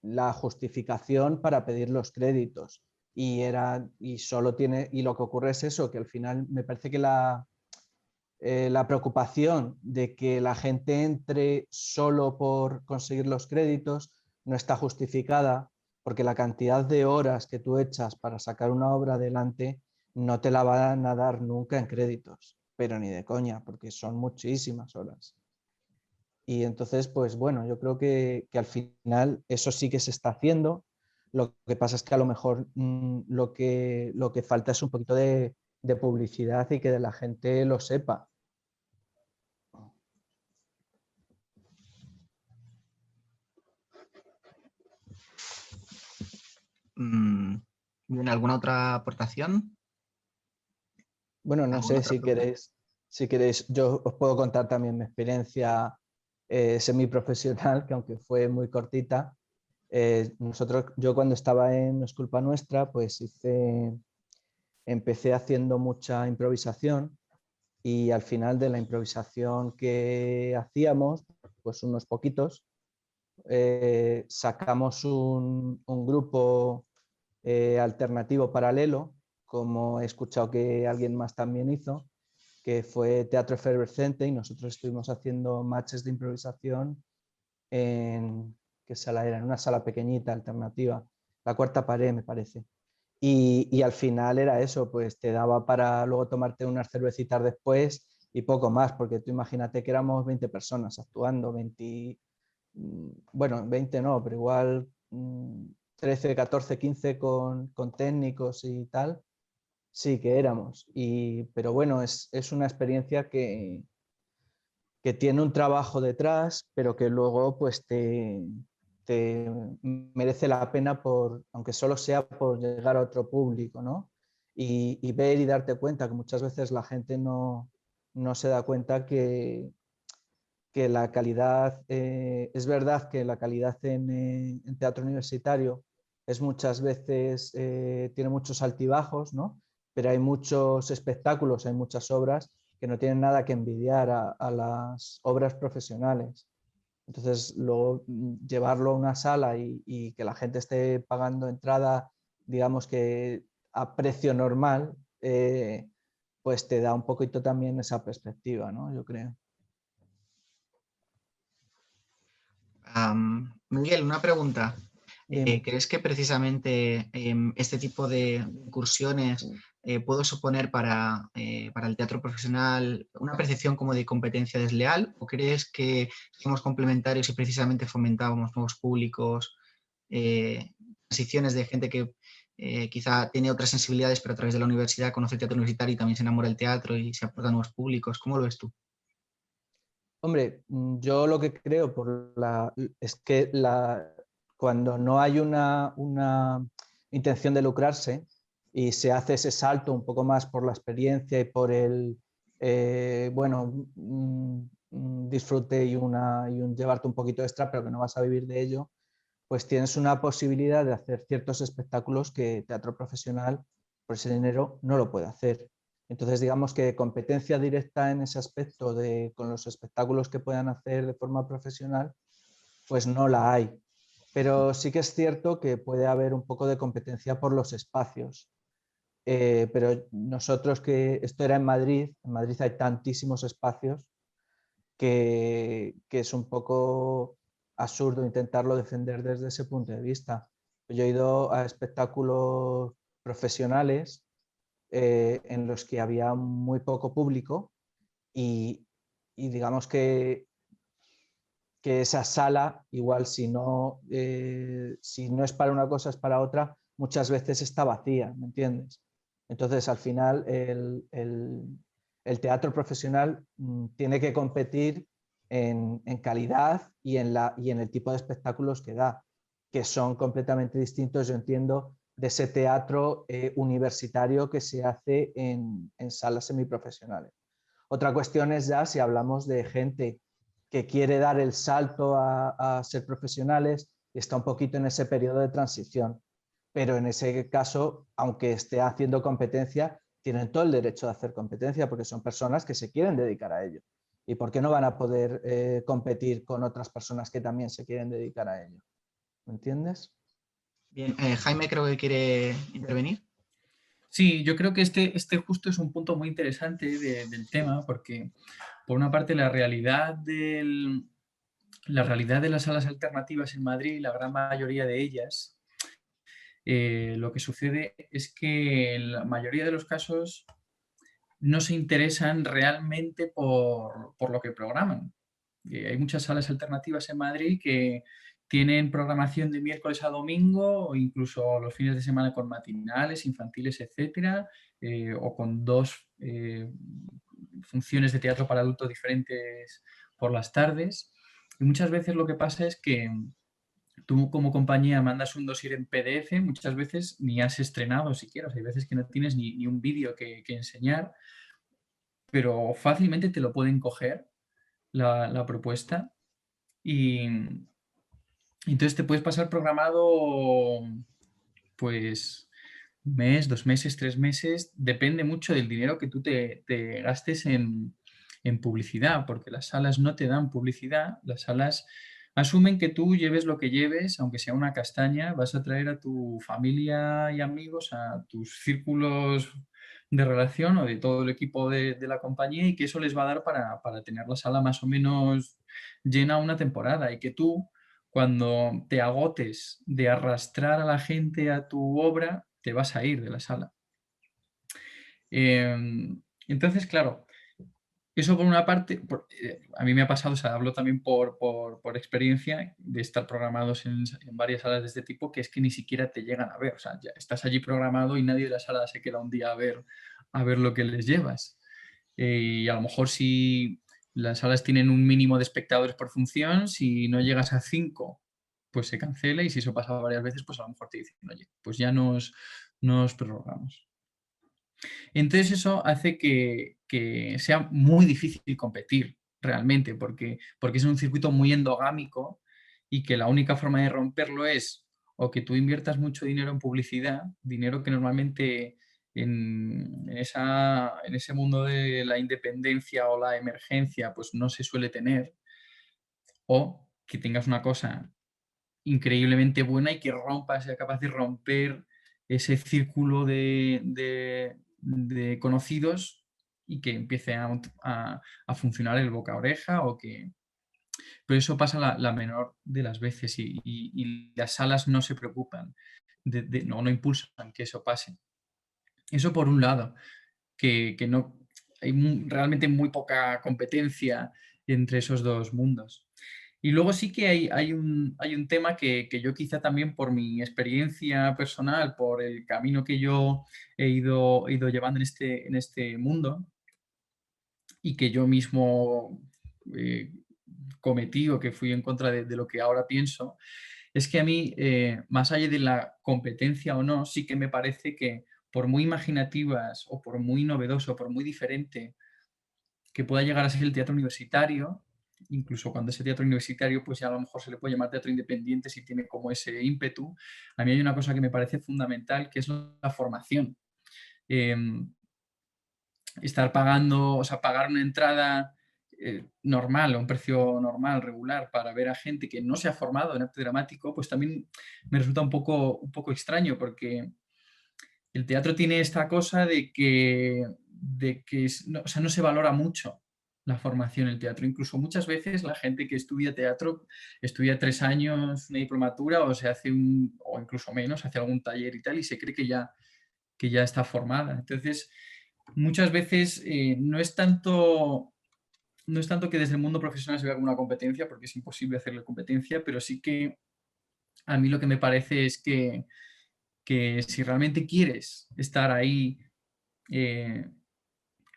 E: la justificación para pedir los créditos. Y lo que ocurre es eso, que al final me parece que la preocupación de que la gente entre solo por conseguir los créditos no está justificada porque la cantidad de horas que tú echas para sacar una obra adelante no te la van a dar nunca en créditos, pero ni de coña, porque son muchísimas horas. Y entonces, pues bueno, yo creo que al final eso sí que se está haciendo. Lo que pasa es que a lo mejor lo que falta es un poquito de publicidad y que la gente lo sepa.
A: ¿Alguna otra aportación?
E: Bueno, no
A: ¿Alguna
E: sé
A: otra pregunta?
E: si queréis, yo os puedo contar también mi experiencia semiprofesional, que aunque fue muy cortita. Yo cuando estaba en No es culpa nuestra, pues empecé haciendo mucha improvisación y al final de la improvisación que hacíamos, pues unos poquitos, sacamos un grupo alternativo paralelo, como he escuchado que alguien más también hizo, que fue Teatro Efervescente y nosotros estuvimos haciendo matches de improvisación en, ¿qué sala era? En una sala pequeñita, alternativa, la Cuarta Pared me parece. Y al final era eso, pues te daba para luego tomarte unas cervecitas después y poco más, porque tú imagínate que éramos 20 personas actuando, 20, bueno, 20 no, pero igual 13, 14, 15 con técnicos y tal, sí que éramos. Pero bueno, es una experiencia que tiene un trabajo detrás, pero que luego pues te merece la pena aunque solo sea por llegar a otro público, ¿no? Y ver y darte cuenta que muchas veces la gente no se da cuenta que la calidad, es verdad que la calidad en teatro universitario es muchas veces, tiene muchos altibajos, ¿no? Pero hay muchos espectáculos, hay muchas obras que no tienen nada que envidiar a las obras profesionales. Entonces, luego llevarlo a una sala y que la gente esté pagando entrada, digamos que a precio normal, pues te da un poquito también esa perspectiva, ¿no? Yo creo.
A: Miguel, una pregunta.
E: Dime.
A: ¿Crees que precisamente este tipo de incursiones puede suponer para el teatro profesional una percepción como de competencia desleal? ¿O crees que somos complementarios y precisamente fomentábamos nuevos públicos, transiciones de gente que quizá tiene otras sensibilidades, pero a través de la universidad conoce el teatro universitario y también se enamora del teatro y se aporta a nuevos públicos? ¿Cómo lo ves tú?
E: Hombre, yo lo que creo es que cuando no hay una intención de lucrarse y se hace ese salto un poco más por la experiencia y por el disfrute y un llevarte un poquito extra, pero que no vas a vivir de ello, pues tienes una posibilidad de hacer ciertos espectáculos que teatro profesional por ese dinero no lo puede hacer. Entonces, digamos que competencia directa en ese aspecto con los espectáculos que puedan hacer de forma profesional, pues no la hay. Pero sí que es cierto que puede haber un poco de competencia por los espacios. Pero nosotros esto era en Madrid hay tantísimos espacios que es un poco absurdo intentarlo defender desde ese punto de vista. Yo he ido a espectáculos profesionales en los que había muy poco público y digamos que esa sala, igual si no es para una cosa, es para otra, muchas veces está vacía, ¿me entiendes? Entonces, al final, el teatro profesional tiene que competir en calidad y en el tipo de espectáculos que da, que son completamente distintos, yo entiendo, de ese teatro universitario que se hace en salas semiprofesionales. Otra cuestión es ya si hablamos de gente que quiere dar el salto a ser profesionales y está un poquito en ese periodo de transición. Pero en ese caso, aunque esté haciendo competencia, tienen todo el derecho de hacer competencia porque son personas que se quieren dedicar a ello. ¿Y por qué no van a poder competir con otras personas que también se quieren dedicar a ello? ¿Me entiendes?
A: Bien, Jaime creo que quiere intervenir.
C: Sí, yo creo que este justo es un punto muy interesante del tema, porque por una parte la realidad de las salas alternativas en Madrid, la gran mayoría de ellas, lo que sucede es que en la mayoría de los casos no se interesan realmente por lo que programan. Hay muchas salas alternativas en Madrid que tienen programación de miércoles a domingo o incluso los fines de semana con matinales, infantiles, etcétera, o con 2 funciones de teatro para adultos diferentes por las tardes. Y muchas veces lo que pasa es que tú como compañía mandas un dossier en PDF, muchas veces ni has estrenado siquiera, o sea, hay veces que no tienes ni un vídeo que enseñar, pero fácilmente te lo pueden coger la propuesta y entonces te puedes pasar programado pues 1 mes, 2 meses, 3 meses, depende mucho del dinero que tú te gastes en publicidad, porque las salas no te dan publicidad, las salas asumen que tú lleves lo que lleves, aunque sea una castaña, vas a traer a tu familia y amigos, a tus círculos de relación o de todo el equipo de la compañía y que eso les va a dar para tener la sala más o menos llena una temporada y que tú cuando te agotes de arrastrar a la gente a tu obra, te vas a ir de la sala. Entonces, claro, eso por una parte, a mí me ha pasado, o sea, hablo también por experiencia de estar programados en varias salas de este tipo, que es que ni siquiera te llegan a ver, o sea, ya estás allí programado y nadie de la sala se queda un día a ver lo que les llevas. Y a lo mejor si las salas tienen un mínimo de espectadores por función, si no llegas a 5, pues se cancela y si eso pasa varias veces, pues a lo mejor te dicen, oye, pues ya nos prorrogamos. Entonces eso hace que sea muy difícil competir realmente, porque es un circuito muy endogámico y que la única forma de romperlo es o que tú inviertas mucho dinero en publicidad, dinero que normalmente en ese mundo de la independencia o la emergencia pues no se suele tener, o que tengas una cosa increíblemente buena y que rompas, sea capaz de romper ese círculo de conocidos y que empiece a funcionar el boca a oreja o que... Pero eso pasa la menor de las veces y las salas no se preocupan, no impulsan que eso pase. Eso por un lado, que no hay realmente muy poca competencia entre esos dos mundos. Y luego sí que hay un tema que yo quizá también por mi experiencia personal, por el camino que yo he ido llevando en este mundo y que yo mismo cometí o que fui en contra de lo que ahora pienso, es que a mí, más allá de la competencia o no, sí que me parece que por muy imaginativas o por muy novedoso, o por muy diferente que pueda llegar a ser el teatro universitario, incluso cuando ese teatro universitario, pues ya a lo mejor se le puede llamar teatro independiente si tiene como ese ímpetu. A mí hay una cosa que me parece fundamental, que es la formación. Estar pagando, o sea, pagar una entrada normal, a un precio normal, regular, para ver a gente que no se ha formado en arte dramático, pues también me resulta un poco extraño, porque el teatro tiene esta cosa de que no, o sea, no se valora mucho. la formación en el teatro. Incluso muchas veces la gente que estudia teatro estudia 3 años una diplomatura o se hace o incluso menos, hace algún taller y tal, y se cree que ya está formada. Entonces, muchas veces no es tanto que desde el mundo profesional se vea como una competencia, porque es imposible hacerle competencia, pero sí que a mí lo que me parece es que si realmente quieres estar ahí,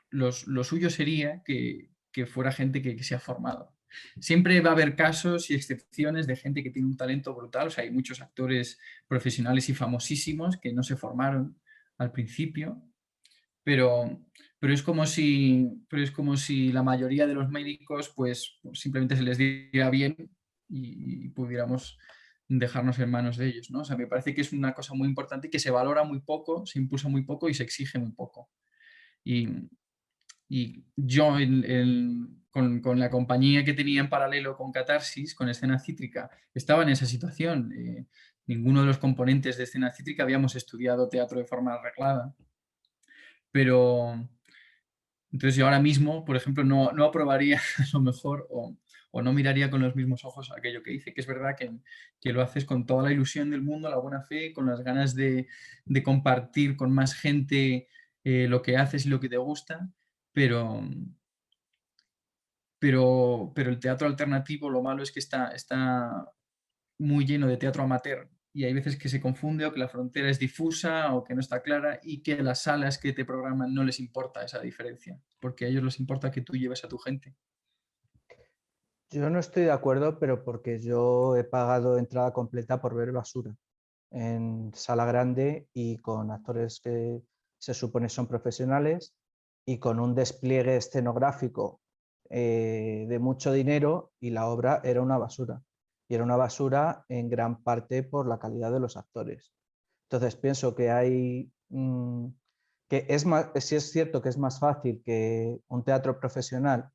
C: lo suyo sería que fuera gente que se ha formado. Siempre va a haber casos y excepciones de gente que tiene un talento brutal. O sea, hay muchos actores profesionales y famosísimos que no se formaron al principio, pero es como si la mayoría de los médicos pues simplemente se les diera bien y pudiéramos dejarnos en manos de ellos, ¿no? O sea, me parece que es una cosa muy importante que se valora muy poco, se impulsa muy poco y se exige muy poco. Y yo con la compañía que tenía en paralelo con Catarsis, con Escena Cítrica, estaba en esa situación. Ninguno de los componentes de Escena Cítrica habíamos estudiado teatro de forma arreglada. Pero entonces yo ahora mismo, por ejemplo, no aprobaría a lo mejor o no miraría con los mismos ojos aquello que hice, que es verdad que lo haces con toda la ilusión del mundo, la buena fe, con las ganas de compartir con más gente lo que haces y lo que te gusta, pero el teatro alternativo, lo malo es que está muy lleno de teatro amateur y hay veces que se confunde o que la frontera es difusa o que no está clara y que las salas que te programan no les importa esa diferencia, porque a ellos les importa que tú lleves a tu gente.
E: Yo no estoy de acuerdo, pero porque yo he pagado entrada completa por ver Basura en sala grande y con actores que se supone son profesionales y con un despliegue escenográfico de mucho dinero, y la obra era una basura. Y era una basura en gran parte por la calidad de los actores. Entonces pienso que hay... que es más, sí es cierto que es más fácil que un teatro profesional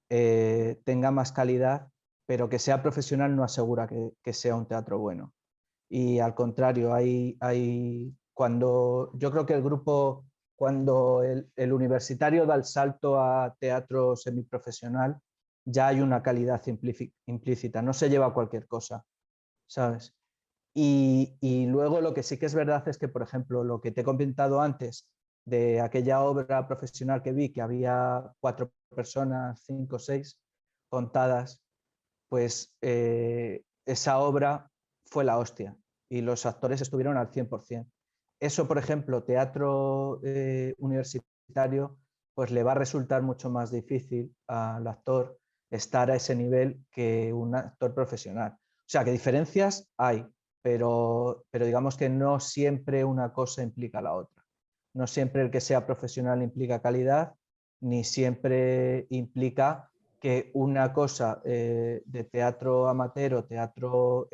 E: tenga más calidad, pero que sea profesional no asegura que sea un teatro bueno. Y al contrario, cuando yo creo que el grupo, cuando el universitario da el salto a teatro semiprofesional, ya hay una calidad implícita, no se lleva cualquier cosa, ¿sabes? Y luego lo que sí que es verdad es que, por ejemplo, lo que te he comentado antes de aquella obra profesional que vi, que había 4 personas, 5 o 6 contadas, pues esa obra fue la hostia y los actores estuvieron al 100%. Eso, por ejemplo, teatro universitario, pues le va a resultar mucho más difícil al actor estar a ese nivel que un actor profesional. O sea, que diferencias hay, pero digamos que no siempre una cosa implica la otra. No siempre el que sea profesional implica calidad, ni siempre implica que una cosa de teatro amateur o teatro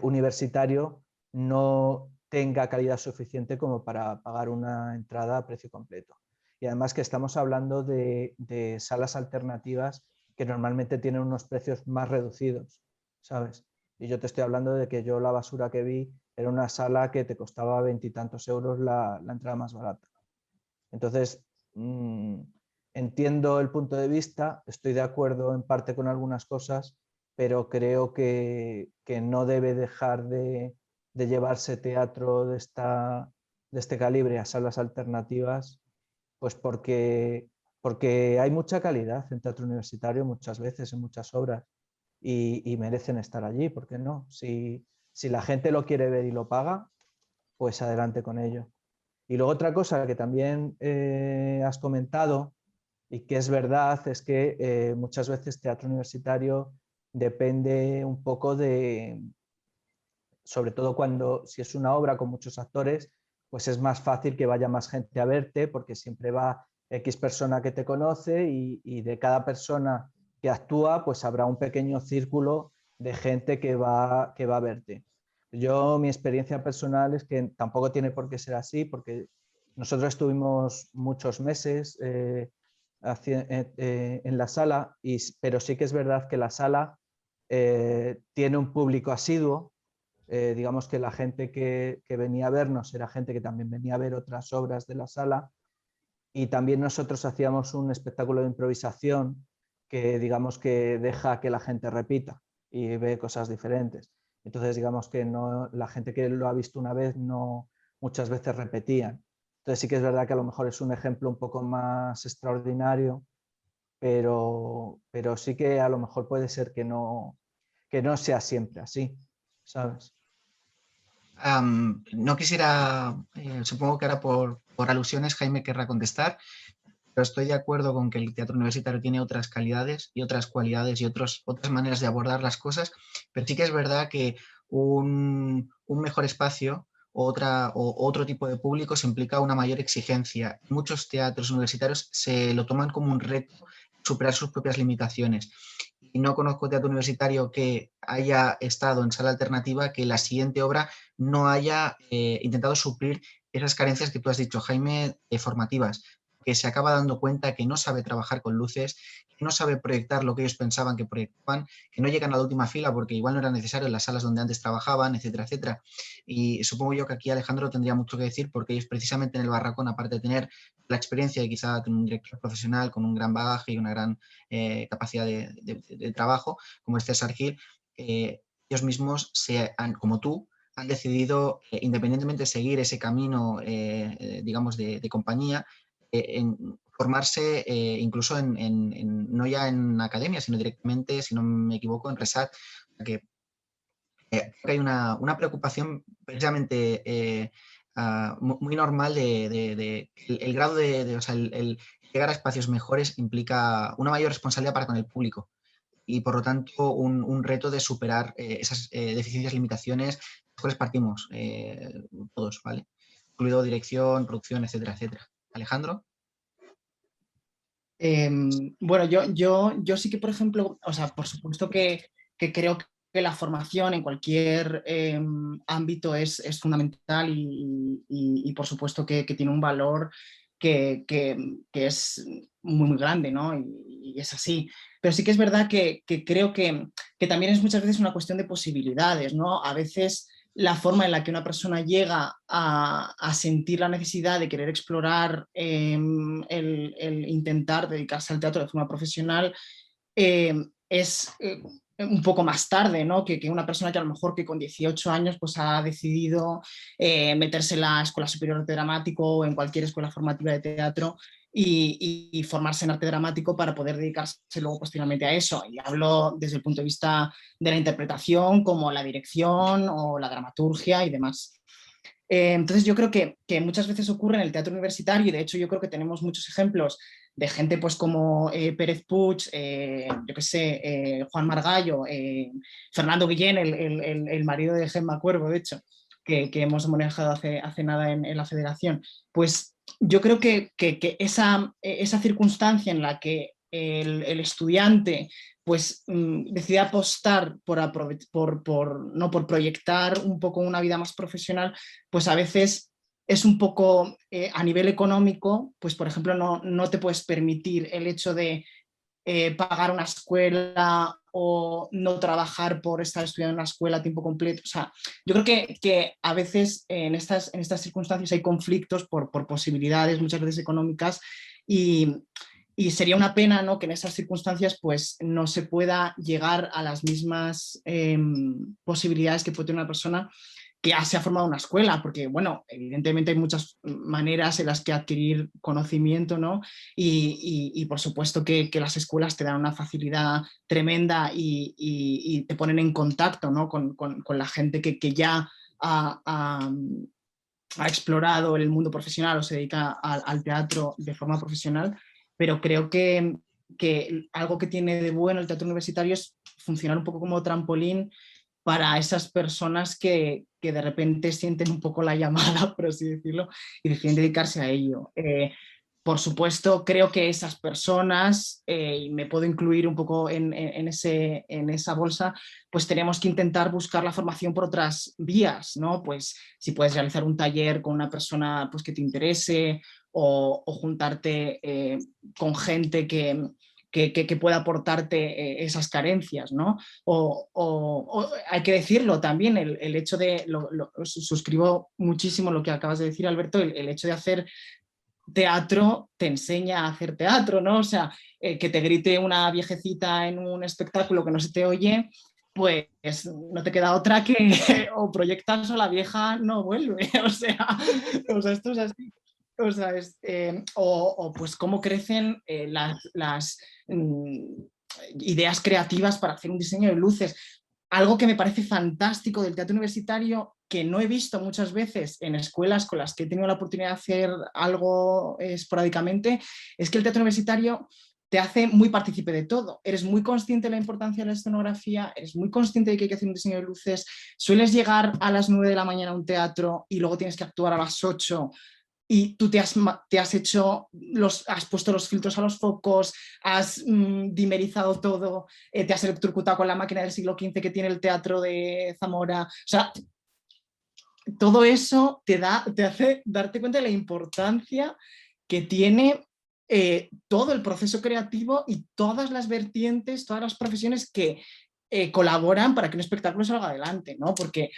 E: universitario no tenga calidad suficiente como para pagar una entrada a precio completo. Y además que estamos hablando de salas alternativas que normalmente tienen unos precios más reducidos, ¿sabes? Y yo te estoy hablando de que yo la basura que vi era una sala que te costaba 20 y tantos euros la entrada más barata. Entonces, entiendo el punto de vista, estoy de acuerdo en parte con algunas cosas, pero creo que no debe dejar de llevarse teatro de este calibre a salas alternativas, pues porque hay mucha calidad en teatro universitario muchas veces, en muchas obras, y merecen estar allí, ¿por qué no? Si la gente lo quiere ver y lo paga, pues adelante con ello. Y luego otra cosa que también has comentado y que es verdad es que muchas veces teatro universitario depende un poco de, sobre todo si es una obra con muchos actores, pues es más fácil que vaya más gente a verte porque siempre va X persona que te conoce y de cada persona que actúa pues habrá un pequeño círculo de gente que va a verte. Mi experiencia personal es que tampoco tiene por qué ser así, porque nosotros estuvimos muchos meses en la sala, pero sí que es verdad que la sala tiene un público asiduo. Digamos que la gente que venía a vernos era gente que también venía a ver otras obras de la sala, Y también nosotros hacíamos un espectáculo de improvisación que digamos que deja que la gente repita y ve cosas diferentes. Entonces digamos que no, la gente que lo ha visto una vez no muchas veces repetían. Entonces sí que es verdad que a lo mejor es un ejemplo un poco más extraordinario, pero sí que a lo mejor puede ser que no sea siempre así, ¿sabes?
A: No quisiera, supongo que ahora por alusiones Jaime querrá contestar, pero estoy de acuerdo con que el teatro universitario tiene otras calidades y otras cualidades y otras maneras de abordar las cosas, pero sí que es verdad que un mejor espacio o otro tipo de público se implica una mayor exigencia. Muchos teatros universitarios se lo toman como un reto superar sus propias limitaciones. Y no conozco teatro universitario que haya estado en sala alternativa que la siguiente obra no haya intentado suplir esas carencias que tú has dicho, Jaime, formativas, que se acaba dando cuenta que no sabe trabajar con luces, que no sabe proyectar lo que ellos pensaban que proyectaban, que no llegan a la última fila porque igual no era necesario en las salas donde antes trabajaban, etcétera, etcétera. Y supongo yo que aquí Alejandro tendría mucho que decir porque ellos precisamente en el Barracón, aparte de tener la experiencia de quizá tener un director profesional con un gran bagaje y una gran capacidad de trabajo, como es César Gil, ellos mismos, como tú, han decidido, independientemente de seguir ese camino, digamos, de compañía, en formarse incluso no ya en academia, sino directamente, si no me equivoco, en RESAC. Que hay una preocupación precisamente muy normal de el grado o sea, el llegar a espacios mejores implica una mayor responsabilidad para con el público y por lo tanto un reto de superar esas deficiencias, limitaciones, de las cuales partimos todos, ¿vale? Incluido dirección, producción, etcétera, etcétera. Alejandro.
B: Bueno, yo sí que, por ejemplo, o sea, por supuesto que creo que la formación en cualquier ámbito es fundamental y por supuesto que tiene un valor que es muy, muy grande, ¿no? Y es así. Pero sí que es verdad que creo que también es muchas veces una cuestión de posibilidades, ¿no? A veces la forma en la que una persona llega a sentir la necesidad de querer explorar el intentar dedicarse al teatro de forma profesional es un poco más tarde, ¿no? Que una persona que a lo mejor que con 18 años pues ha decidido meterse en la Escuela Superior de Dramático o en cualquier escuela formativa de teatro y formarse en arte dramático para poder dedicarse luego posteriormente a eso. Y hablo desde el punto de vista de la interpretación, como la dirección o la dramaturgia y demás. Entonces yo creo que muchas veces ocurre en el teatro universitario y de hecho yo creo que tenemos muchos ejemplos de gente pues como Pérez Puig, yo qué sé, Juan Margallo, Fernando Guillén, el marido de Gemma Cuervo, de hecho, que hemos manejado hace nada en la federación. Pues yo creo que esa circunstancia en la que el estudiante pues decide apostar por proyectar un poco una vida más profesional, pues a veces es un poco a nivel económico, pues por ejemplo no te puedes permitir el hecho de pagar una escuela o no trabajar por estar estudiando en una escuela a tiempo completo. O sea, yo creo que a veces en estas circunstancias hay conflictos por posibilidades muchas veces económicas y sería una pena, ¿no?, que en esas circunstancias pues, no se pueda llegar a las mismas posibilidades que puede tener una persona que ya se ha formado una escuela, porque, bueno, evidentemente hay muchas maneras en las que adquirir conocimiento, ¿no? Y por supuesto que las escuelas te dan una facilidad tremenda y te ponen en contacto, ¿no?, con la gente que ya ha explorado el mundo profesional o se dedica al teatro de forma profesional, pero creo que algo que tiene de bueno el teatro universitario es funcionar un poco como trampolín para esas personas que de repente sienten un poco la llamada, por así decirlo, y deciden dedicarse a ello. Por supuesto, creo que esas personas, y me puedo incluir un poco en esa bolsa, pues tenemos que intentar buscar la formación por otras vías, ¿no? Pues si puedes realizar un taller con una persona pues, que te interese o juntarte con gente que pueda aportarte esas carencias, ¿no? O hay que decirlo también, el hecho de, suscribo muchísimo lo que acabas de decir, Alberto, el hecho de hacer teatro te enseña a hacer teatro, ¿no? O sea, que te grite una viejecita en un espectáculo que no se te oye, pues no te queda otra que o proyectas o la vieja no vuelve. O sea, esto es así. O sea, o pues cómo crecen las ideas creativas para hacer un diseño de luces. Algo que me parece fantástico del teatro universitario, que no he visto muchas veces en escuelas con las que he tenido la oportunidad de hacer algo esporádicamente, es que el teatro universitario te hace muy partícipe de todo. Eres muy consciente de la importancia de la escenografía, eres muy consciente de que hay que hacer un diseño de luces, sueles llegar a las 9 de la mañana a un teatro y luego tienes que actuar a las 8 y tú te has hecho, has puesto los filtros a los focos, has dimerizado todo, te has electrocutado con la máquina del siglo XV que tiene el teatro de Zamora. O sea, todo eso te hace darte cuenta de la importancia que tiene todo el proceso creativo y todas las vertientes, todas las profesiones que colaboran para que un espectáculo salga adelante, ¿no? Porque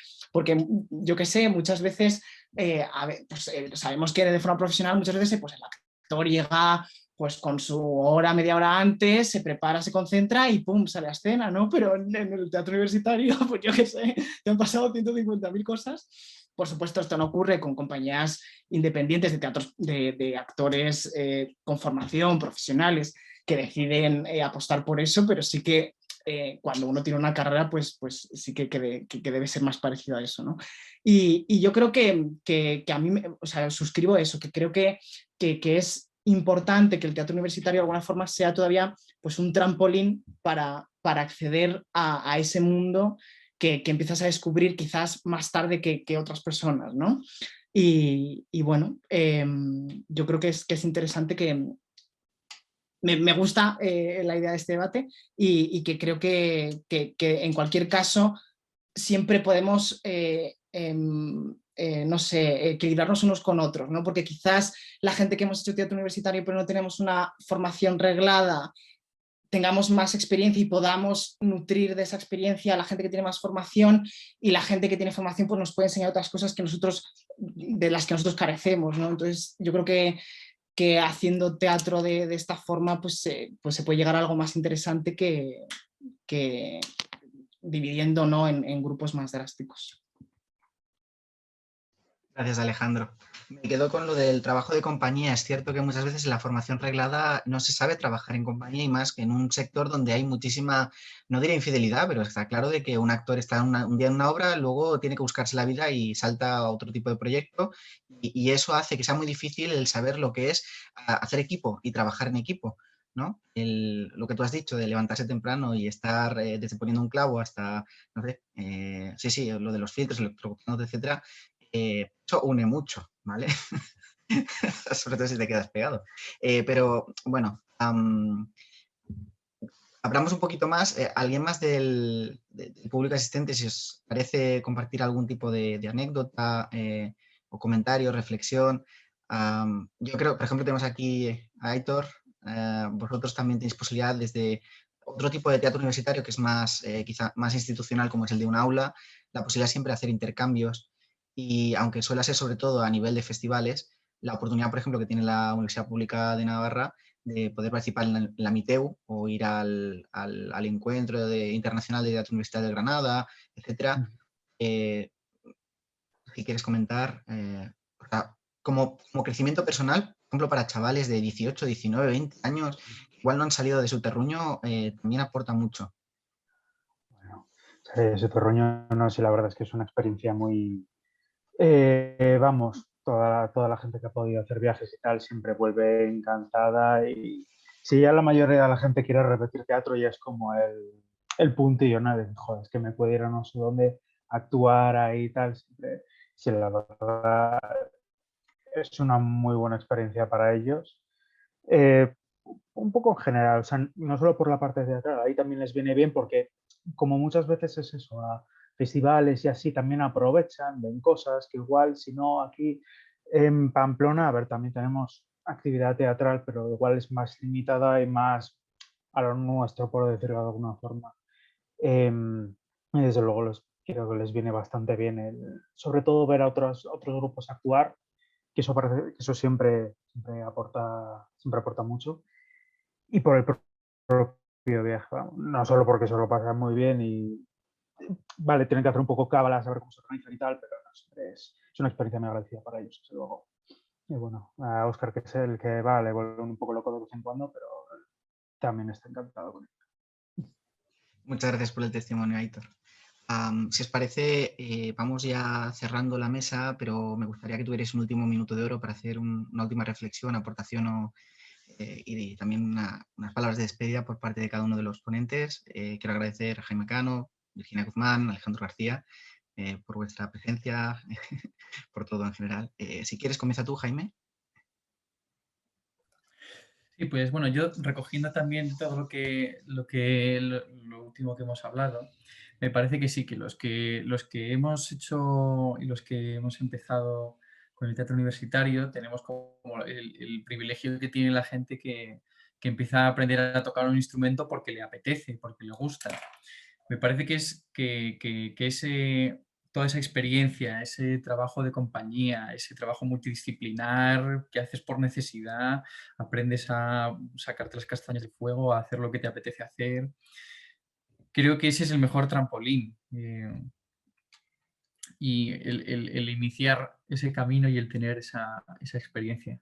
B: yo qué sé, muchas veces pues, sabemos que de forma profesional muchas veces pues, el actor llega pues con su hora, media hora antes, se prepara, se concentra y pum, sale a escena, ¿no? Pero en el teatro universitario, pues yo qué sé, te han pasado 150.000 cosas. Por supuesto, esto no ocurre con compañías independientes de teatros, de actores con formación, profesionales, que deciden apostar por eso, pero sí que cuando uno tiene una carrera, pues sí que debe ser más parecido a eso, ¿no? Y yo creo que a mí, o sea, suscribo eso, que creo que es importante que el teatro universitario de alguna forma sea todavía pues, un trampolín para acceder a ese mundo que empiezas a descubrir quizás más tarde que otras personas, ¿no? Y bueno, yo creo que es interesante que, me gusta la idea de este debate y que creo que en cualquier caso siempre podemos, no sé, equilibrarnos unos con otros, ¿no? Porque quizás la gente que hemos hecho teatro universitario pero no tenemos una formación reglada, tengamos más experiencia y podamos nutrir de esa experiencia a la gente que tiene más formación y la gente que tiene formación pues nos puede enseñar otras cosas de las que nosotros carecemos, ¿no? Entonces yo creo que haciendo teatro de esta forma pues se puede llegar a algo más interesante que dividiendo, ¿no? en grupos más drásticos.
A: Gracias, Alejandro. Me quedo con lo del trabajo de compañía. Es cierto que muchas veces en la formación reglada no se sabe trabajar en compañía y más que en un sector donde hay muchísima, no diré infidelidad, pero está claro de que un actor está un día en una obra, luego tiene que buscarse la vida y salta a otro tipo de proyecto y eso hace que sea muy difícil el saber lo que es hacer equipo y trabajar en equipo, ¿no? Lo que tú has dicho de levantarse temprano y estar desde poniendo un clavo hasta, no sé, sí, lo de los filtros, electrocutándote, etcétera, eso une mucho, ¿vale? Sobre todo si te quedas pegado. Pero bueno, hablamos un poquito más. ¿Alguien más del público asistente, si os parece compartir algún tipo de anécdota o comentario, reflexión? Yo creo, por ejemplo, tenemos aquí a Aitor. Vosotros también tenéis posibilidad desde otro tipo de teatro universitario que es más, quizá más institucional, como es el de un aula, la posibilidad siempre de hacer intercambios y aunque suele ser sobre todo a nivel de festivales, la oportunidad, por ejemplo, que tiene la Universidad Pública de Navarra de poder participar en la MITEU o ir al encuentro internacional de teatro universitario de Granada, etcétera. Si quieres comentar, o sea, como crecimiento personal, por ejemplo, para chavales de 18, 19, 20 años, que igual no han salido de su terruño, también aporta mucho.
F: Bueno, ese terruño, no sé, la verdad es que es una experiencia muy... vamos, toda la gente que ha podido hacer viajes y tal siempre vuelve encantada y si ya la mayoría de la gente quiere repetir teatro ya es como el puntillo, ¿no? De, joder, es que me puedo ir a no sé dónde actuar ahí y tal. Siempre, sí, la verdad es una muy buena experiencia para ellos. Un poco en general, o sea, no solo por la parte teatral, ahí también les viene bien porque como muchas veces es eso, a festivales y así también aprovechan, ven cosas que igual si no aquí en Pamplona, a ver, también tenemos actividad teatral, pero igual es más limitada y más a lo nuestro, por decirlo de alguna forma. Y desde luego creo que les viene bastante bien, sobre todo ver a otros grupos actuar que eso siempre aporta mucho. Y por el propio viaje, vamos, no solo porque se lo pasan muy bien y vale, tienen que hacer un poco cábala, saber cómo se organizan y tal, pero no, siempre es una experiencia muy agradecida para ellos, desde luego. Y bueno, a Óscar, que es el que va, le vuelve un poco loco de vez en cuando, pero también está encantado con él.
A: Muchas gracias por el testimonio, Aitor. Si os parece, vamos ya cerrando la mesa, pero me gustaría que tuvierais un último minuto de oro para hacer una última reflexión, aportación y también unas palabras de despedida por parte de cada uno de los ponentes. Quiero agradecer a Jaime Cano, Virginia Guzmán, Alejandro García, por vuestra presencia, por todo en general. Si quieres, comienza tú, Jaime.
C: Sí, pues bueno, yo recogiendo también todo lo último que hemos hablado, me parece que sí, que los que hemos hecho y los que hemos empezado con el teatro universitario tenemos como el privilegio que tiene la gente que empieza a aprender a tocar un instrumento porque le apetece, porque le gusta. Me parece que toda esa experiencia, ese trabajo de compañía, ese trabajo multidisciplinar que haces por necesidad, aprendes a sacarte las castañas del fuego, a hacer lo que te apetece hacer. Creo que ese es el mejor trampolín. Y el iniciar ese camino y el tener esa experiencia.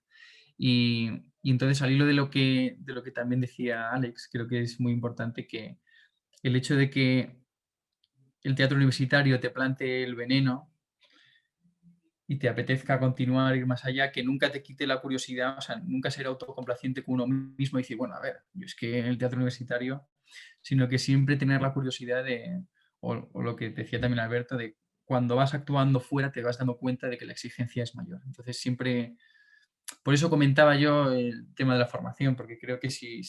C: Y entonces, al hilo de lo que también decía Alex, creo que es muy importante que el hecho de que el teatro universitario te plante el veneno y te apetezca continuar, ir más allá, que nunca te quite la curiosidad, o sea, nunca ser autocomplaciente con uno mismo y decir, bueno, a ver, yo es que en el teatro universitario, sino que siempre tener la curiosidad o lo que decía también Alberto, de cuando vas actuando fuera te vas dando cuenta de que la exigencia es mayor. Entonces siempre, por eso comentaba yo el tema de la formación, porque creo que si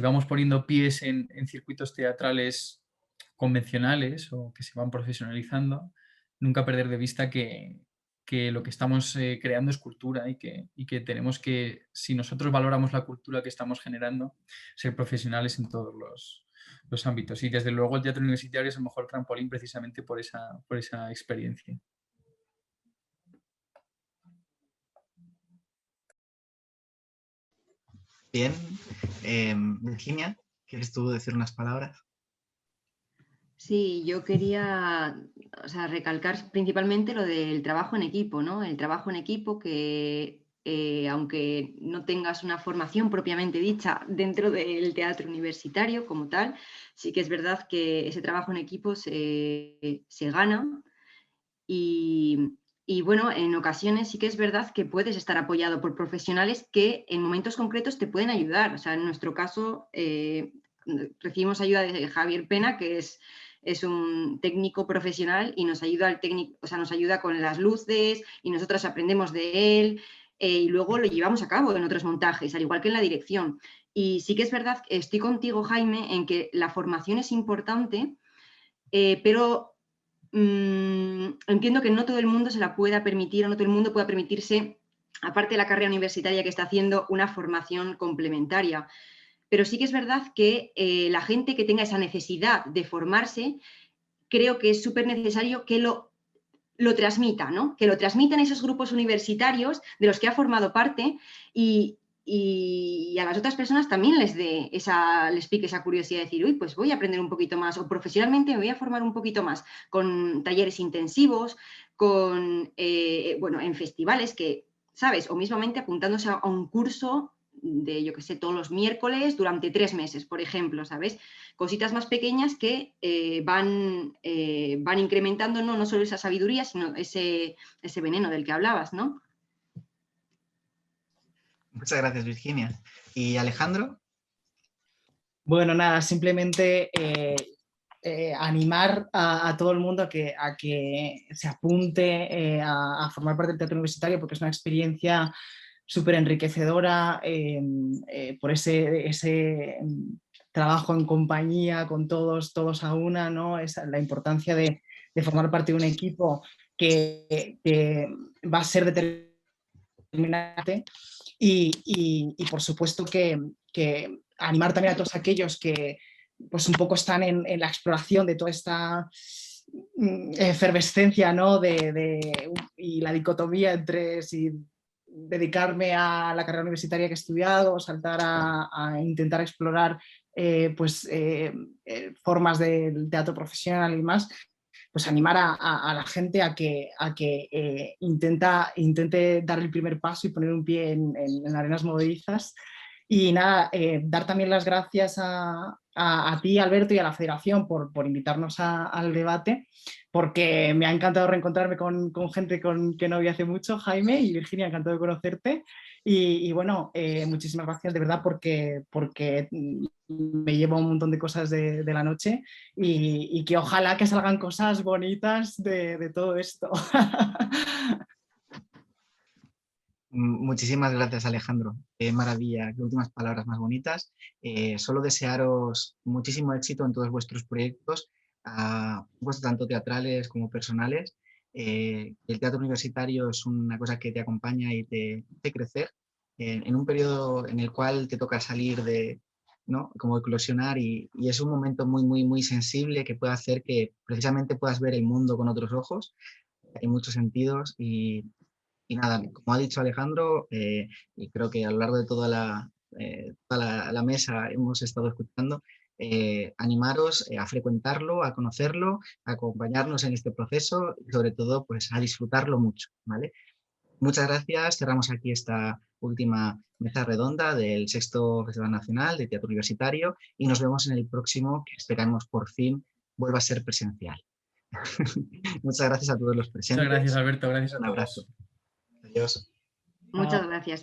C: vamos poniendo pies en circuitos teatrales convencionales o que se van profesionalizando, nunca perder de vista que lo que estamos creando es cultura y que tenemos que, si nosotros valoramos la cultura que estamos generando, ser profesionales en todos los ámbitos. Y desde luego el teatro universitario es el mejor trampolín precisamente por esa experiencia.
A: Bien. Virginia, ¿quieres tú decir unas palabras?
D: Sí, yo quería, o sea, recalcar principalmente lo del trabajo en equipo, ¿no? El trabajo en equipo que, aunque no tengas una formación propiamente dicha dentro del teatro universitario como tal, sí que es verdad que ese trabajo en equipo se gana y bueno, en ocasiones sí que es verdad que puedes estar apoyado por profesionales que en momentos concretos te pueden ayudar. O sea, en nuestro caso recibimos ayuda de Javier Pena, que es un técnico profesional y nos ayuda nos ayuda con las luces y nosotras aprendemos de él y luego lo llevamos a cabo en otros montajes, al igual que en la dirección. Y sí que es verdad, estoy contigo, Jaime, en que la formación es importante, pero entiendo que no todo el mundo se la pueda permitir o no todo el mundo pueda permitirse, aparte de la carrera universitaria que está haciendo, una formación complementaria. Pero sí que es verdad que la gente que tenga esa necesidad de formarse, creo que es súper necesario que lo transmita, ¿no? Que lo transmitan esos grupos universitarios de los que ha formado parte y a las otras personas también les pique esa curiosidad de decir, uy, pues voy a aprender un poquito más o profesionalmente me voy a formar un poquito más con talleres intensivos, en festivales que, ¿sabes? O mismamente apuntándose a un curso de, yo qué sé, todos los miércoles durante 3 meses, por ejemplo, ¿sabes? Cositas más pequeñas que van incrementando no solo esa sabiduría, sino ese veneno del que hablabas, ¿no?
A: Muchas gracias, Virginia. ¿Y Alejandro?
B: Bueno, nada, simplemente animar a todo el mundo a que se apunte a formar parte del teatro universitario porque es una experiencia súper enriquecedora por ese trabajo en compañía con todos a una, ¿no? La importancia de formar parte de un equipo que va a ser determinante y por supuesto que animar también a todos aquellos que pues un poco están en la exploración de toda esta efervescencia, ¿no? Y la dicotomía entre si dedicarme a la carrera universitaria que he estudiado o saltar a intentar explorar formas del teatro profesional y más, pues animar a la gente a que intente dar el primer paso y poner un pie en arenas movedizas. Y nada, dar también las gracias a ti, Alberto, y a la Federación por invitarnos al debate, porque me ha encantado reencontrarme con gente que no vi hace mucho, Jaime y Virginia, encantado de conocerte. Y bueno, muchísimas gracias de verdad porque me llevo un montón de cosas de la noche y que ojalá que salgan cosas bonitas de todo esto.
A: Muchísimas gracias, Alejandro. Qué maravilla, qué últimas palabras más bonitas. Solo desearos muchísimo éxito en todos vuestros proyectos, tanto teatrales como personales. El teatro universitario es una cosa que te acompaña y te hace crecer en un periodo en el cual te toca salir de, ¿no? Como eclosionar y es un momento muy, muy, muy sensible que puede hacer que precisamente puedas ver el mundo con otros ojos. Hay muchos sentidos y nada, como ha dicho Alejandro, y creo que a lo largo de toda la mesa hemos estado escuchando, animaros a frecuentarlo, a conocerlo, a acompañarnos en este proceso y sobre todo pues, a disfrutarlo mucho, ¿vale? Muchas gracias, cerramos aquí esta última mesa redonda del Sexto Festival Nacional de Teatro Universitario y nos vemos en el próximo, que esperamos por fin vuelva a ser presencial. Muchas gracias a todos los presentes.
C: Muchas gracias, Alberto, gracias a
A: Un
C: todos.
A: abrazo. Adiós.
D: Muchas gracias.